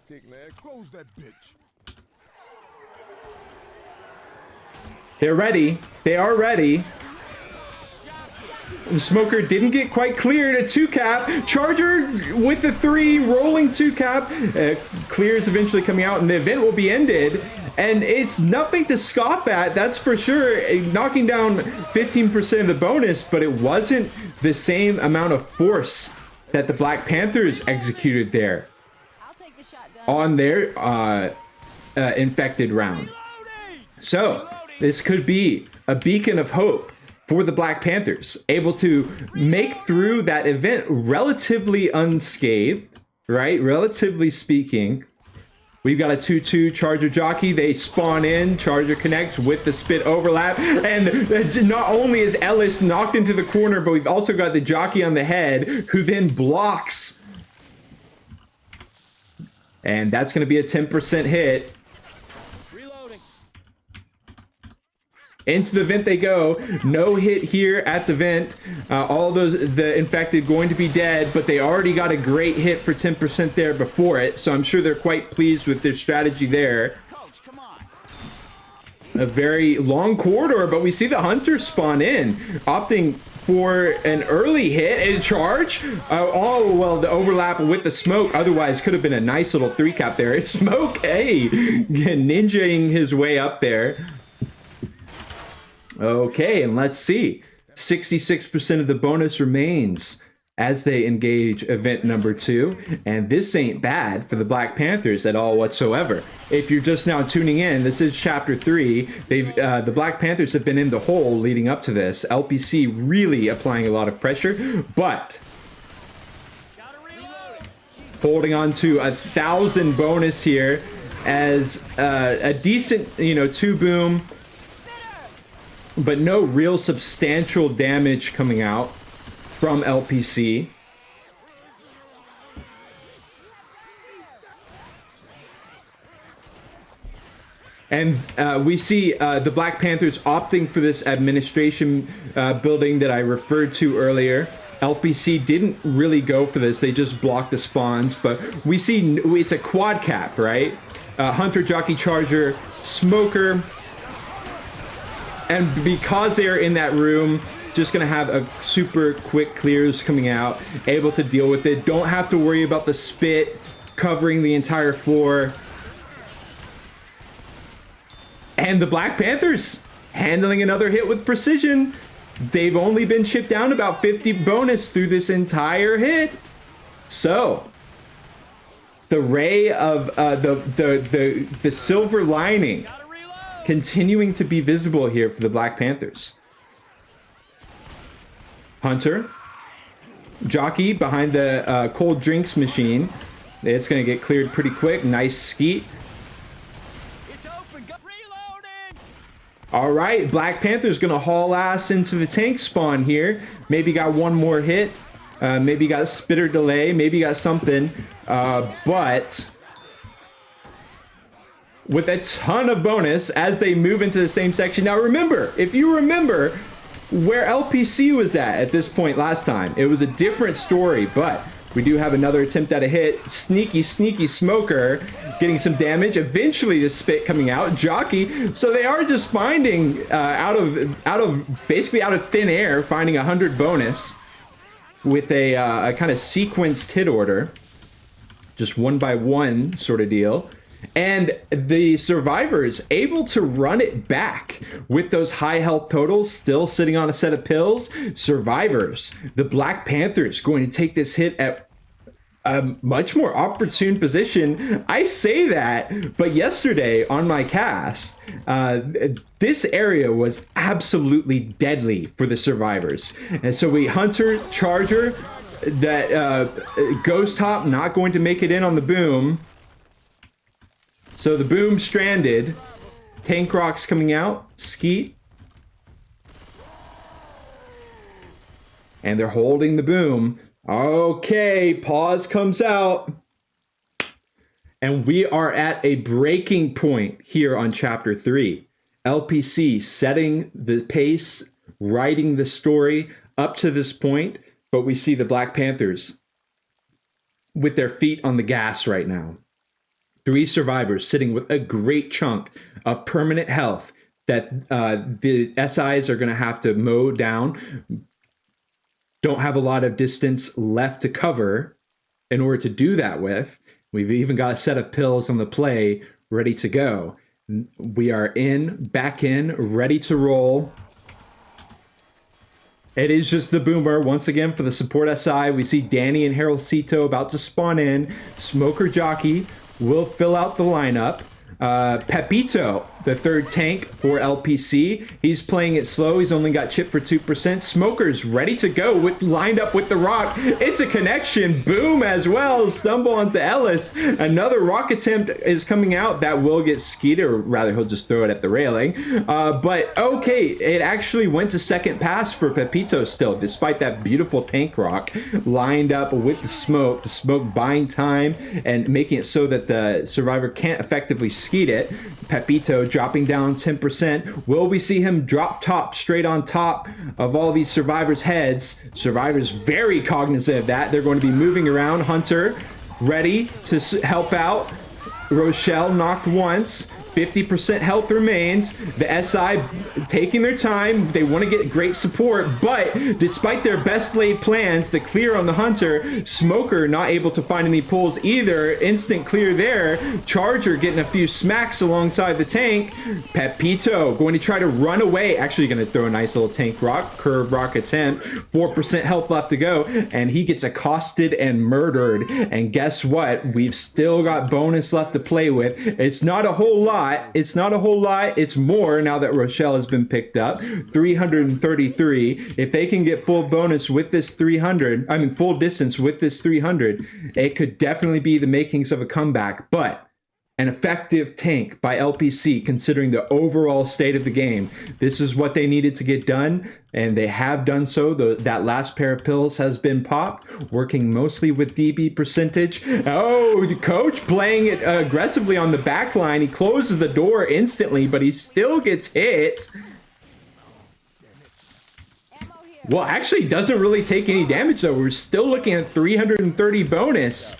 Take that. Close that bitch. They're ready. They are ready. The Smoker didn't get quite cleared. A 2-cap. Charger with the 3, rolling 2-cap. Clears eventually coming out, and the event will be ended. And it's nothing to scoff at, that's for sure. Knocking down 15% of the bonus, but it wasn't the same amount of force that the Black Panthers executed there I'll take the shotgun. on their infected round. So this could be a beacon of hope for the Black Panthers, able to make through that event relatively unscathed, right? Relatively speaking. We've got a 2-2 Charger Jockey. They spawn in. Charger connects with the spit overlap. And not only is Ellis knocked into the corner, but we've also got the Jockey on the head, who then blocks. And that's going to be a 10% hit. Reloading. Into the vent they go. No hit here at the vent. All the infected going to be dead, but they already got a great hit for 10% there before it, so I'm sure they're quite pleased with their strategy there. Coach, come on. A very long corridor, but we see the Hunters spawn in, opting for an early hit and charge. Oh, well, the overlap with the Smoke otherwise could have been a nice little 3-cap there. Smoke, hey, ninjaing his way up there. Okay, and let's see. 66% of the bonus remains as they engage event number 2. And this ain't bad for the Black Panthers at all whatsoever. If you're just now tuning in, this is Chapter 3. The Black Panthers have been in the hole leading up to this. LPC really applying a lot of pressure, but holding on to 1,000 bonus here as a decent, 2-boom, but no real substantial damage coming out from LPC. And we see the Black Panthers opting for this administration building that I referred to earlier. LPC didn't really go for this. They just blocked the spawns. But we see it's a quad cap, right? Hunter, Jockey, Charger, Smoker. And because they're in that room, just going to have a super quick clears coming out, able to deal with it. Don't have to worry about the spit covering the entire floor. And the Black Panthers handling another hit with precision. They've only been chipped down about 50 bonus through this entire hit. So the ray of the silver lining continuing to be visible here for the Black Panthers. Hunter, Jockey behind the cold drinks machine. It's going to get cleared pretty quick. Nice skeet. It's open. Reloading. All right, Black Panther's going to haul ass into the tank spawn here. Maybe got one more hit. Maybe got a spitter delay. Maybe got something. But with a ton of bonus as they move into the same section. Now remember, if you remember where LPC was at this point last time, it was a different story, but we do have another attempt at a hit. Sneaky Smoker getting some damage. Eventually the spit coming out. Jockey. So they are just finding out of thin air, finding 100 bonus with a kind of sequenced hit order, just one by one sort of deal. And the survivors able to run it back with those high health totals, still sitting on a set of pills. Survivors, the Black Panthers, going to take this hit at a much more opportune position. I say that, but yesterday on my cast, this area was absolutely deadly for the survivors. And so we Hunter, Charger, that Ghost Hop not going to make it in on the boom. So the boom stranded. Tank Rocks coming out. Skeet. And they're holding the boom. Okay, pause comes out. And we are at a breaking point here on chapter 3. LPC setting the pace, writing the story up to this point, but we see the Black Panthers with their feet on the gas right now. 3 survivors sitting with a great chunk of permanent health that the SIs are going to have to mow down. Don't have a lot of distance left to cover in order to do that with. We've even got a set of pills on the play ready to go. We are back in, ready to roll. It is just the boomer once again for the support SI. We see Danny and Harold Cito about to spawn in. Smoker Jockey will fill out the lineup. Pepito, the third tank for LPC. He's playing it slow. He's only got chip for 2%. Smoker's ready to go, lined up with the rock. It's a connection. Boom as well. Stumble onto Ellis. Another rock attempt is coming out. That will get skied, or rather he'll just throw it at the railing. But okay, it actually went to second pass for Pepito still, despite that beautiful tank rock lined up with the smoke buying time and making it so that the survivor can't effectively skied it. Pepito dropping down 10%. Will we see him drop top straight on top of all these survivors' heads? Survivors very cognizant of that. They're going to be moving around. Hunter ready to help out. Rochelle knocked once. 50% health remains. The SI taking their time. They want to get great support, but despite their best laid plans, the clear on the Hunter, Smoker not able to find any pulls either. Instant clear there. Charger getting a few smacks alongside the tank. Pepito going to try to run away. Actually going to throw a nice little tank rock, curve rock attempt. 4% health left to go, and he gets accosted and murdered. And guess what? We've still got bonus left to play with. It's not a whole lot. It's not a whole lot. It's more now that Rochelle has been picked up. 333. If they can get full bonus with this 300, full distance with this 300, it could definitely be the makings of a comeback. But an effective tank by LPC considering the overall state of the game. This is what they needed to get done, and they have done so. That last pair of pills has been popped, working mostly with DB percentage. Oh, the coach playing it aggressively on the back line. He closes the door instantly, but he still gets hit. Well, actually doesn't really take any damage though. We're still looking at 330 bonus.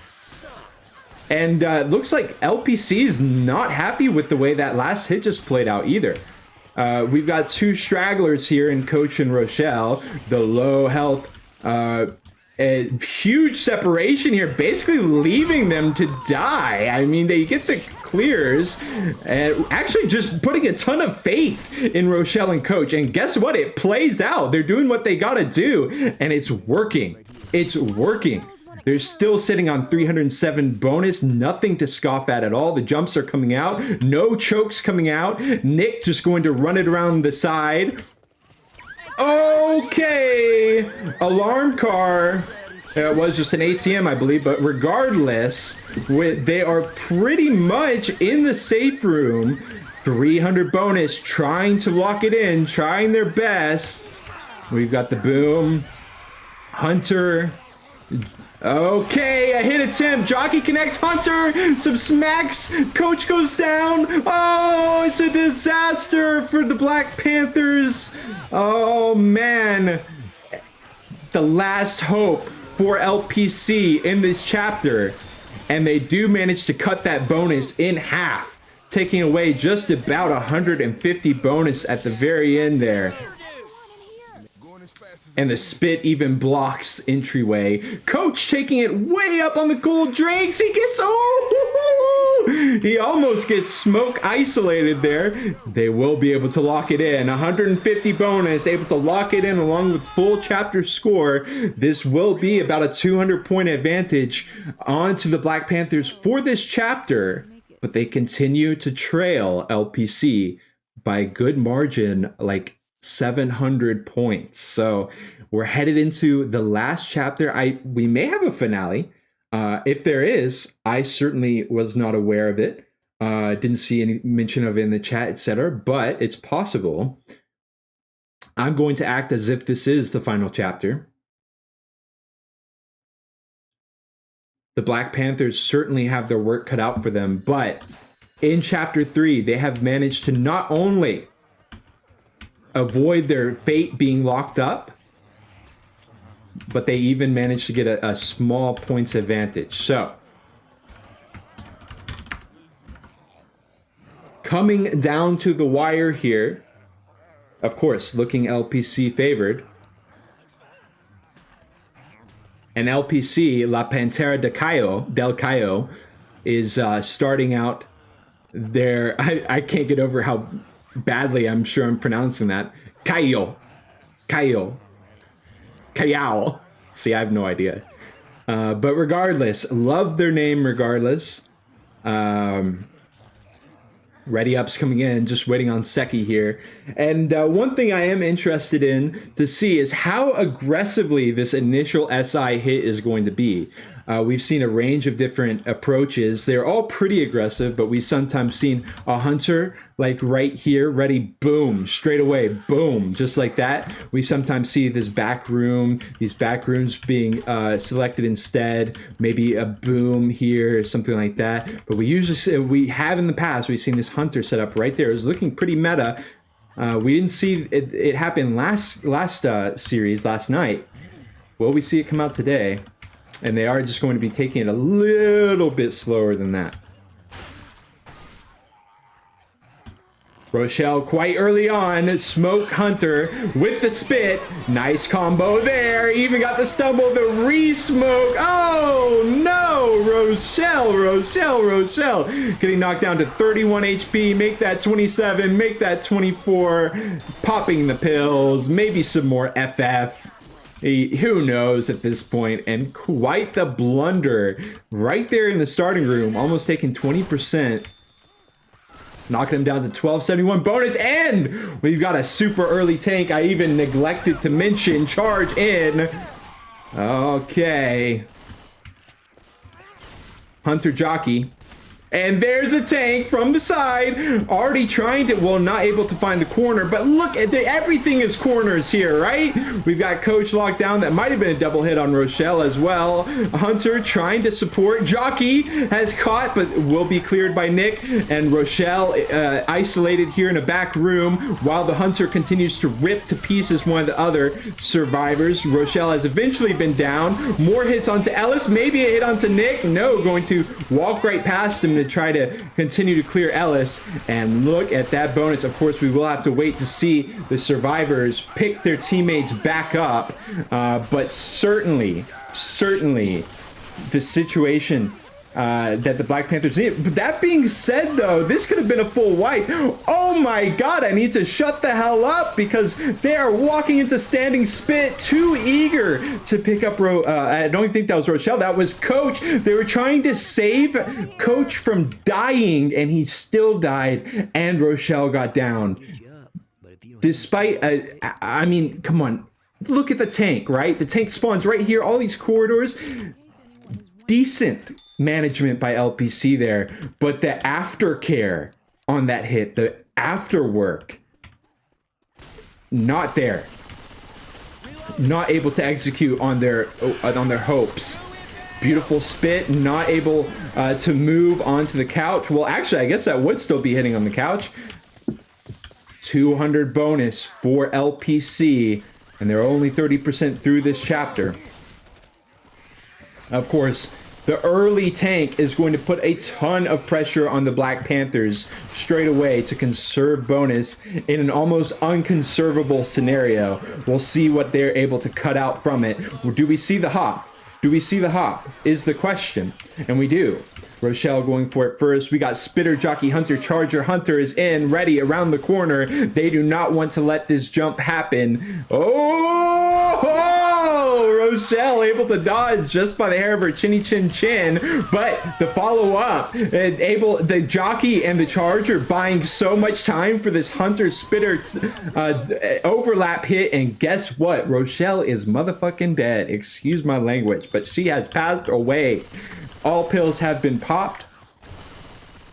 And looks like LPC is not happy with the way that last hit just played out either. We've got 2 stragglers here in Coach and Rochelle. The low health, a huge separation here, basically leaving them to die. I mean, they get the clears and actually just putting a ton of faith in Rochelle and Coach. And guess what? It plays out. They're doing what they got to do, and it's working. It's working. They're still sitting on 307 bonus, nothing to scoff at all. The jumps are coming out, no chokes coming out. Nick just going to run it around the side. Okay, alarm car. It was just an ATM, I believe, but regardless, they are pretty much in the safe room. 300 bonus, trying to lock it in, trying their best. We've got the boom. Hunter. Okay, a hit attempt. Jockey connects. Hunter, some smacks. Coach goes down. Oh, it's a disaster for the Black Panthers. Oh, man. The last hope for LPC in this chapter. And they do manage to cut that bonus in half, taking away just about 150 bonus at the very end there. And the spit even blocks entryway. Coach taking it way up on the cold drinks. He gets, he almost gets smoke isolated there. They will be able to lock it in. 150 bonus, able to lock it in along with full chapter score. This will be about a 200-point advantage onto the Black Panthers for this chapter. But they continue to trail LPC by a good margin, like 700 points. So we're headed into the last chapter. We may have a finale. If there is, I certainly was not aware of it. Didn't see any mention of it in the chat, etc. But it's possible. I'm going to act as if this is the final chapter. the Black Panthers certainly have their work cut out for them, but in Chapter 3, they have managed to not only avoid their fate being locked up, but they even managed to get a small points advantage. So, coming down to the wire here, of course, looking LPC favored. And LPC, La Pantera del Callao, is starting out their... I can't get over how badly I'm sure I'm pronouncing that. Callao. See, I have no idea. But regardless, love their name regardless. Ready Up's coming in, just waiting on Seki here. And one thing I am interested in to see is how aggressively this initial SI hit is going to be. We've seen a range of different approaches. They're all pretty aggressive, but we've sometimes seen a hunter like right here, ready, boom, straight away, boom, just like that. We sometimes see this back room, these back rooms being selected instead, maybe a boom here, something like that. But we usually see, we have in the past, we've seen this hunter set up right there. It was looking pretty meta. We didn't see it happen last series, last night. Will we see it come out today? And they are just going to be taking it a little bit slower than that. Rochelle quite early on. Smoke Hunter with the spit. Nice combo there. Even got the stumble, the re-smoke. Oh no! Rochelle. Getting knocked down to 31 HP. Make that 27. Make that 24. Popping the pills. Maybe some more FF. Who knows at this point, and quite the blunder right there in the starting room, almost taking 20%, knocking him down to 1271 bonus, and we've got a super early tank. I even neglected to mention charge in. Okay, Hunter Jockey. And there's a tank from the side, already trying to, well, not able to find the corner, but look at everything is corners here, right? We've got Coach locked down. That might have been a double hit on Rochelle as well. Hunter trying to support. Jockey has caught, but will be cleared by Nick. And Rochelle isolated here in a back room while the Hunter continues to rip to pieces one of the other survivors. Rochelle has eventually been down. More hits onto Ellis, maybe a hit onto Nick. No, going to walk right past him to try to continue to clear Ellis. And look at that bonus. Of course, we will have to wait to see the survivors pick their teammates back up, but certainly the situation that the Black Panthers need. But that being said, though, this could have been a full wipe. Oh my god, I need to shut the hell up because they are walking into standing spit, too eager to pick up I don't even think that was Rochelle, that was Coach. They were trying to save Coach from dying, and he still died, and Rochelle got down. Despite, I mean, come on, look at the tank, right? The tank spawns right here, all these corridors. Decent management by LPC there, but the aftercare on that hit, the after work, not there. Not able to execute on their hopes. Beautiful spit, not able to move onto the couch. Well, actually, I guess that would still be hitting on the couch. 200 bonus for LPC, and they're only 30% through this chapter. Of course, the early tank is going to put a ton of pressure on the Black Panthers straight away to conserve bonus in an almost unconservable scenario. We'll see what they're able to cut out from it. Do we see the hop? Do we see the hop is the question. And we do. Rochelle going for it first. We got Spitter, Jockey, Hunter, Charger. Hunter is in, ready around the corner. They do not want to let this jump happen. Oh! Rochelle able to dodge just by the hair of her chinny chin chin, but the follow-up, the Jockey and the Charger buying so much time for this Hunter Spitter overlap hit, and guess what? Rochelle is motherfucking dead. Excuse my language, but she has passed away. All pills have been popped.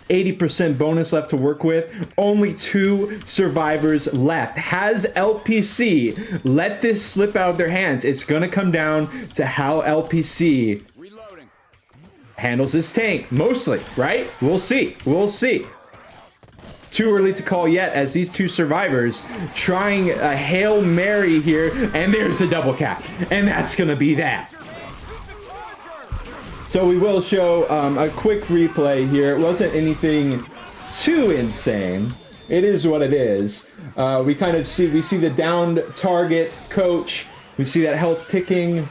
80% bonus left to work with. Only 2 survivors left. Has LPC let this slip out of their hands? It's going to come down to how LPC handles this tank mostly, right? We'll see. We'll see. Too early to call yet, as these two survivors trying a Hail Mary here, and there's a double cap, and that's gonna be that. So we will show a quick replay here. It wasn't anything too insane. It is what it is. We kind of see the downed target coach. We see that health ticking.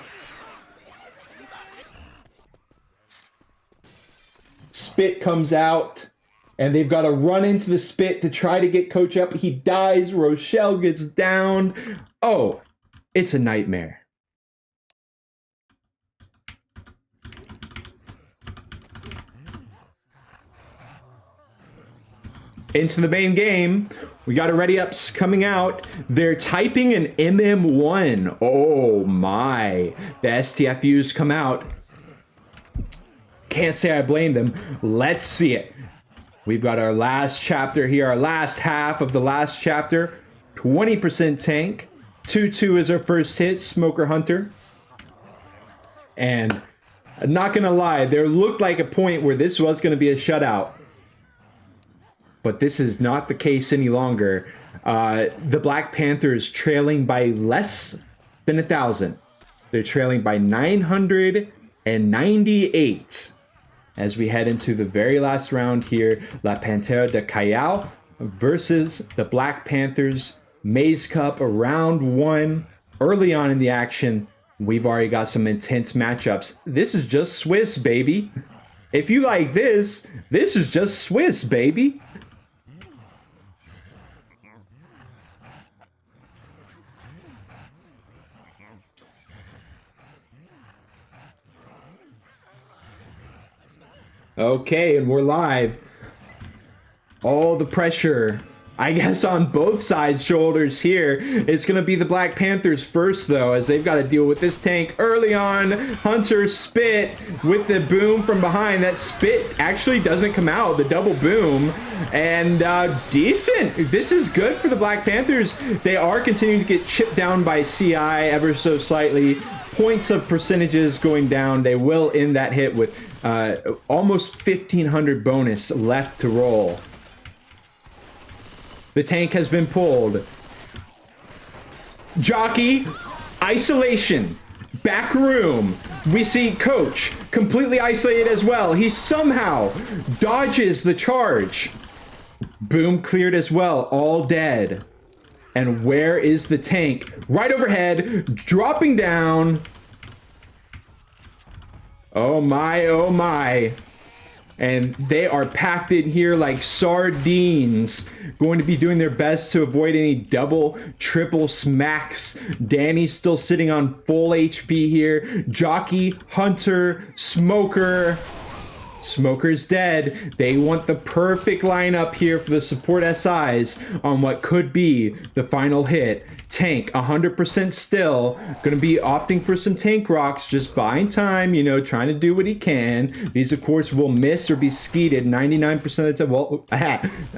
Spit comes out, and they've got to run into the spit to try to get coach up. He dies. Rochelle gets down. Oh, it's a nightmare. Into the main game. We got a ready ups coming out. They're typing an MM1. Oh my. The STFUs come out. Can't say I blame them. Let's see it. We've got our last chapter here, our last half of the last chapter. 20% tank. 2-2 is our first hit, Smoker Hunter. And I'm not gonna lie, there looked like a point where this was gonna be a shutout. But this is not the case any longer. The Black Panthers trailing by less than 1,000. They're trailing by 998 as we head into the very last round here. La Pantera de Callao versus the Black Panthers. Mase Cup round 1. Early on in the action, we've already got some intense matchups. This is just Swiss, baby. If you like this, this is just Swiss, baby. Okay, and we're live. All the pressure, I guess, on both sides' shoulders here. It's going to be the Black Panthers first, though, as they've got to deal with this tank early on. Hunter spit with the boom from behind. That spit actually doesn't come out, the double boom. And decent. This is good for the Black Panthers. They are continuing to get chipped down by CI ever so slightly. Points of percentages going down. They will end that hit with almost 1,500 bonus left to roll. The tank has been pulled. Jockey, isolation, back room. We see coach completely isolated as well. He somehow dodges the charge. Boom cleared as well, all dead. And where is the tank? Right overhead, dropping down. Oh my, oh my. And they are packed in here like sardines, going to be doing their best to avoid any double, triple smacks. Danny's still sitting on full HP here. Jockey, Hunter, Smoker. Smoker's dead. They want the perfect lineup here for the support SIs on what could be the final hit. Tank 100% still. Gonna be opting for some tank rocks, just buying time, you know, trying to do what he can. These of course will miss or be skeeted 99% of the time. Well,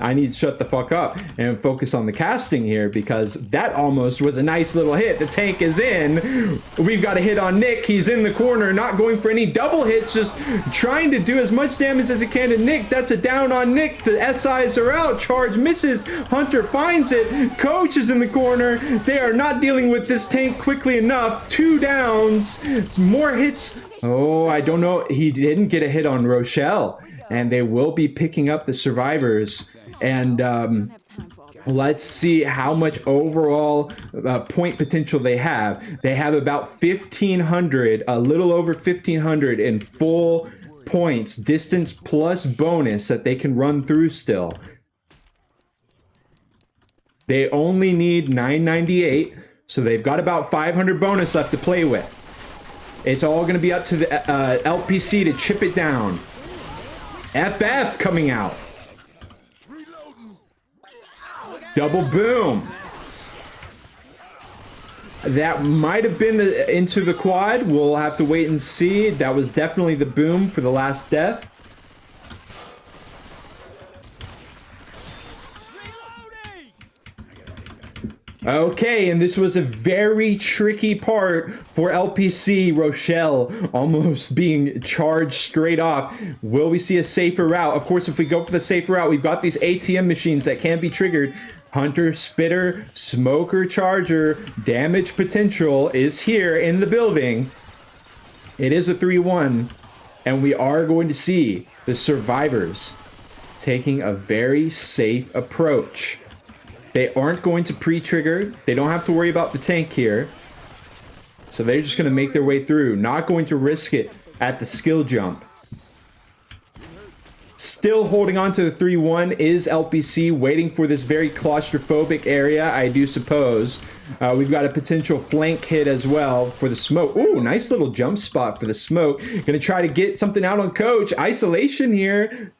I need to shut the fuck up and focus on the casting here, because that almost was a nice little hit. The tank is in. We've got a hit on Nick. He's in the corner, not going for any double hits, just trying to do as much damage as he can to Nick. That's a down on Nick. The SIs are out. Charge misses. Hunter finds it. Coach is in the corner. They are not dealing with this tank quickly enough. 2 downs. It's more hits. Oh, I don't know. He didn't get a hit on Rochelle. And they will be picking up the survivors. And let's see how much overall point potential they have. They have about 1,500, a little over 1,500 in full points, distance plus bonus that they can run through still. They only need 998, so they've got about 500 bonus left to play with. It's all going to be up to the LPC to chip it down. FF coming out. Double boom. That might have been into the quad. We'll have to wait and see. That was definitely the boom for the last death. Okay, and this was a very tricky part for LPC. Rochelle almost being charged straight off. Will we see a safer route? Of course, if we go for the safer route, we've got these ATM machines that can be triggered. Hunter, Spitter, Smoker, Charger, damage potential is here in the building. It is a 3-1, and we are going to see the survivors taking a very safe approach. They aren't going to pre-trigger. They don't have to worry about the tank here. So they're just going to make their way through. Not going to risk it at the skill jump. Still holding on to the 3-1 is LPC, waiting for this very claustrophobic area, I do suppose. We've got a potential flank hit as well for the smoke. Ooh, nice little jump spot for the smoke. Gonna try to get something out on Coach. Isolation here.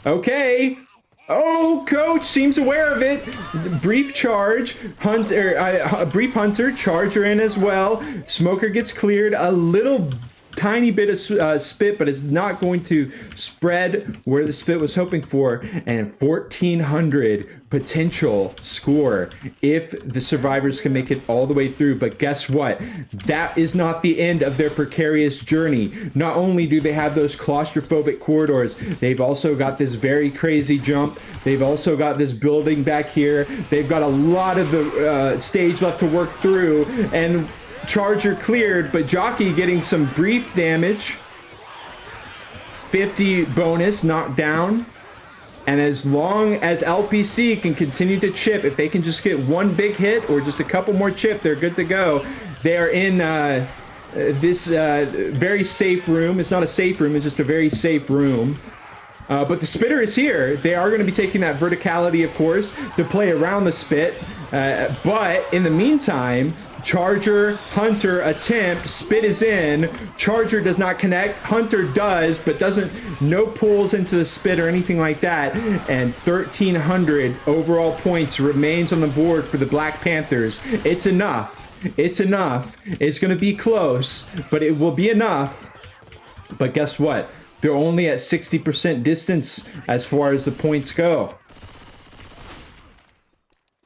Okay. Oh, Coach seems aware of it. Brief charge. Brief Hunter. Charger in as well. Smoker gets cleared. A little tiny bit of spit, but it's not going to spread where the spit was hoping for. And 1,400 potential score if the survivors can make it all the way through. But guess what? That is not the end of their precarious journey. Not only do they have those claustrophobic corridors, they've also got this very crazy jump. They've also got this building back here. They've got a lot of the stage left to work through, and Charger cleared, but Jockey getting some brief damage. 50 bonus knocked down. And as long as LPC can continue to chip, if they can just get one big hit or just a couple more chip, they're good to go. They are in this very safe room. It's not a safe room, it's just a very safe room. But the spitter is here. They are going to be taking that verticality, of course, to play around the spit. But in the meantime, Charger, Hunter attempt, spit is in. Charger does not connect. Hunter does, but no pulls into the spit or anything like that. And 1,300 overall points remains on the board for the Black Panthers. It's enough. It's enough. It's going to be close, but it will be enough. But guess what? They're only at 60% distance as far as the points go.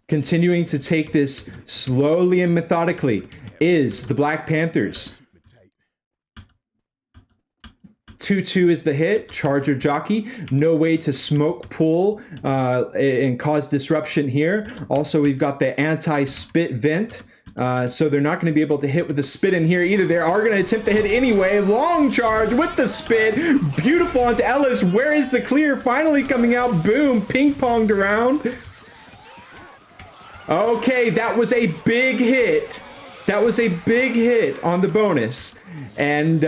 Continuing to take this slowly and methodically is the Black Panthers. 2-2 is the hit. Charger Jockey. No way to smoke pull and cause disruption here. Also, we've got the anti-spit vent. So they're not going to be able to hit with the spit in here either. They are going to attempt to hit anyway. Long charge with the spit. Beautiful onto Ellis. Where is the clear? Finally coming out. Boom. Ping-ponged around. Okay, that was a big hit. That was a big hit on the bonus. And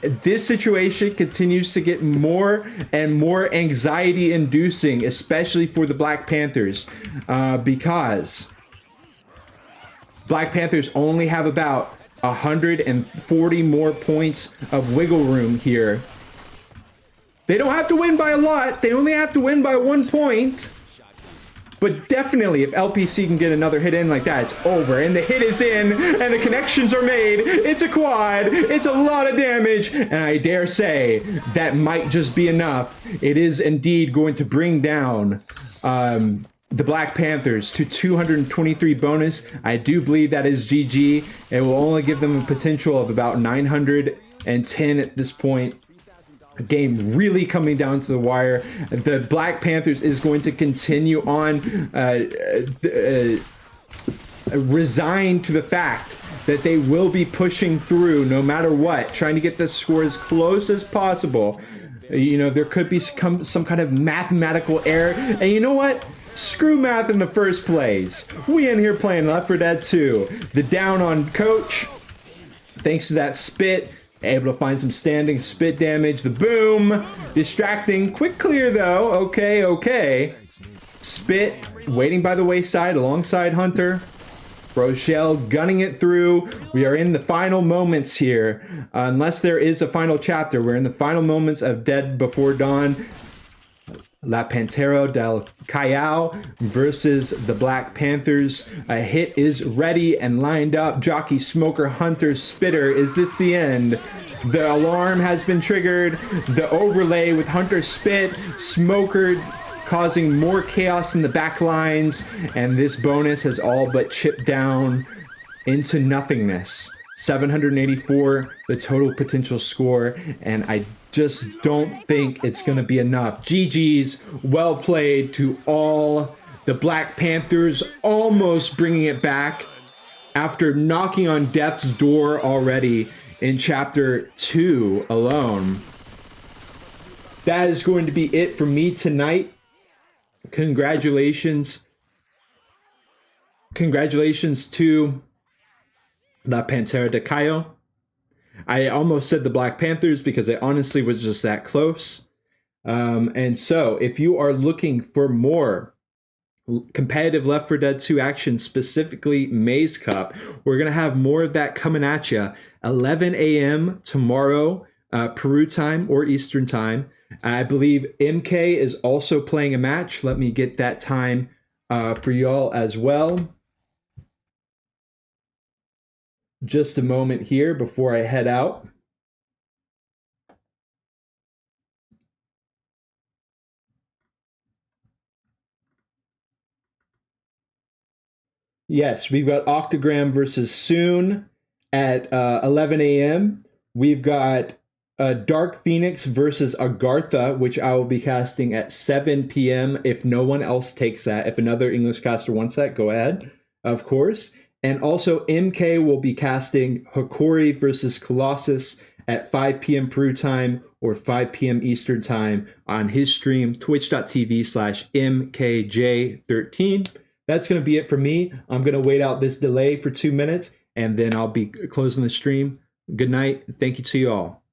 this situation continues to get more and more anxiety-inducing, especially for the Black Panthers, because Black Panthers only have about 140 more points of wiggle room here. They don't have to win by a lot. They only have to win by 1 point. But definitely, if LPC can get another hit in like that, it's over. And the hit is in, and the connections are made. It's a quad. It's a lot of damage. And I dare say that might just be enough. It is indeed going to bring down the Black Panthers to 223 bonus. I do believe that is GG. It will only give them a potential of about 910 at this point. A game really coming down to the wire. The Black Panthers is going to continue on resigned to the fact that they will be pushing through no matter what, trying to get the score as close as possible. You know, there could be some kind of mathematical error. And you know what? Screw math in the first place. We in here playing Left 4 Dead 2. The down on Coach, thanks to that spit. Able to find some standing spit damage. The boom. Distracting. Quick clear, though. Okay. Spit. Waiting by the wayside alongside Hunter. Rochelle gunning it through. We are in the final moments here. Unless there is a final chapter. We're in the final moments of Dead Before Dawn. La Pantera del Callao versus the Black Panthers. A hit is ready and lined up. Jockey, Smoker, Hunter, Spitter. Is this the end? The alarm has been triggered. The overlay with Hunter spit, Smoker causing more chaos in the back lines, and this bonus has all but chipped down into nothingness. 784, the total potential score, and I just don't think it's going to be enough. GG's, well played to all. The Black Panthers almost bringing it back after knocking on death's door already in Chapter 2 alone. That is going to be it for me tonight. Congratulations. Congratulations to the Pantera de Callao. I almost said the Black Panthers because it honestly was just that close. And so if you are looking for more competitive Left 4 Dead 2 action, specifically Mase Cup, we're going to have more of that coming at you 11 a.m. tomorrow, Peru time or Eastern time. I believe MK is also playing a match. Let me get that time for y'all as well. Just a moment here before I head out. Yes, we've got Octagram versus Soon at 11 a.m. We've got Dark Phoenix versus Agartha, which I will be casting at 7 p.m. If no one else takes that. If another English caster wants that, go ahead, of course. And also MK will be casting Hokori versus Colossus at 5 p.m. Peru time or 5 p.m. Eastern time on his stream, twitch.tv/MKJ13. That's going to be it for me. I'm going to wait out this delay for 2 minutes, and then I'll be closing the stream. Good night. Thank you to you all.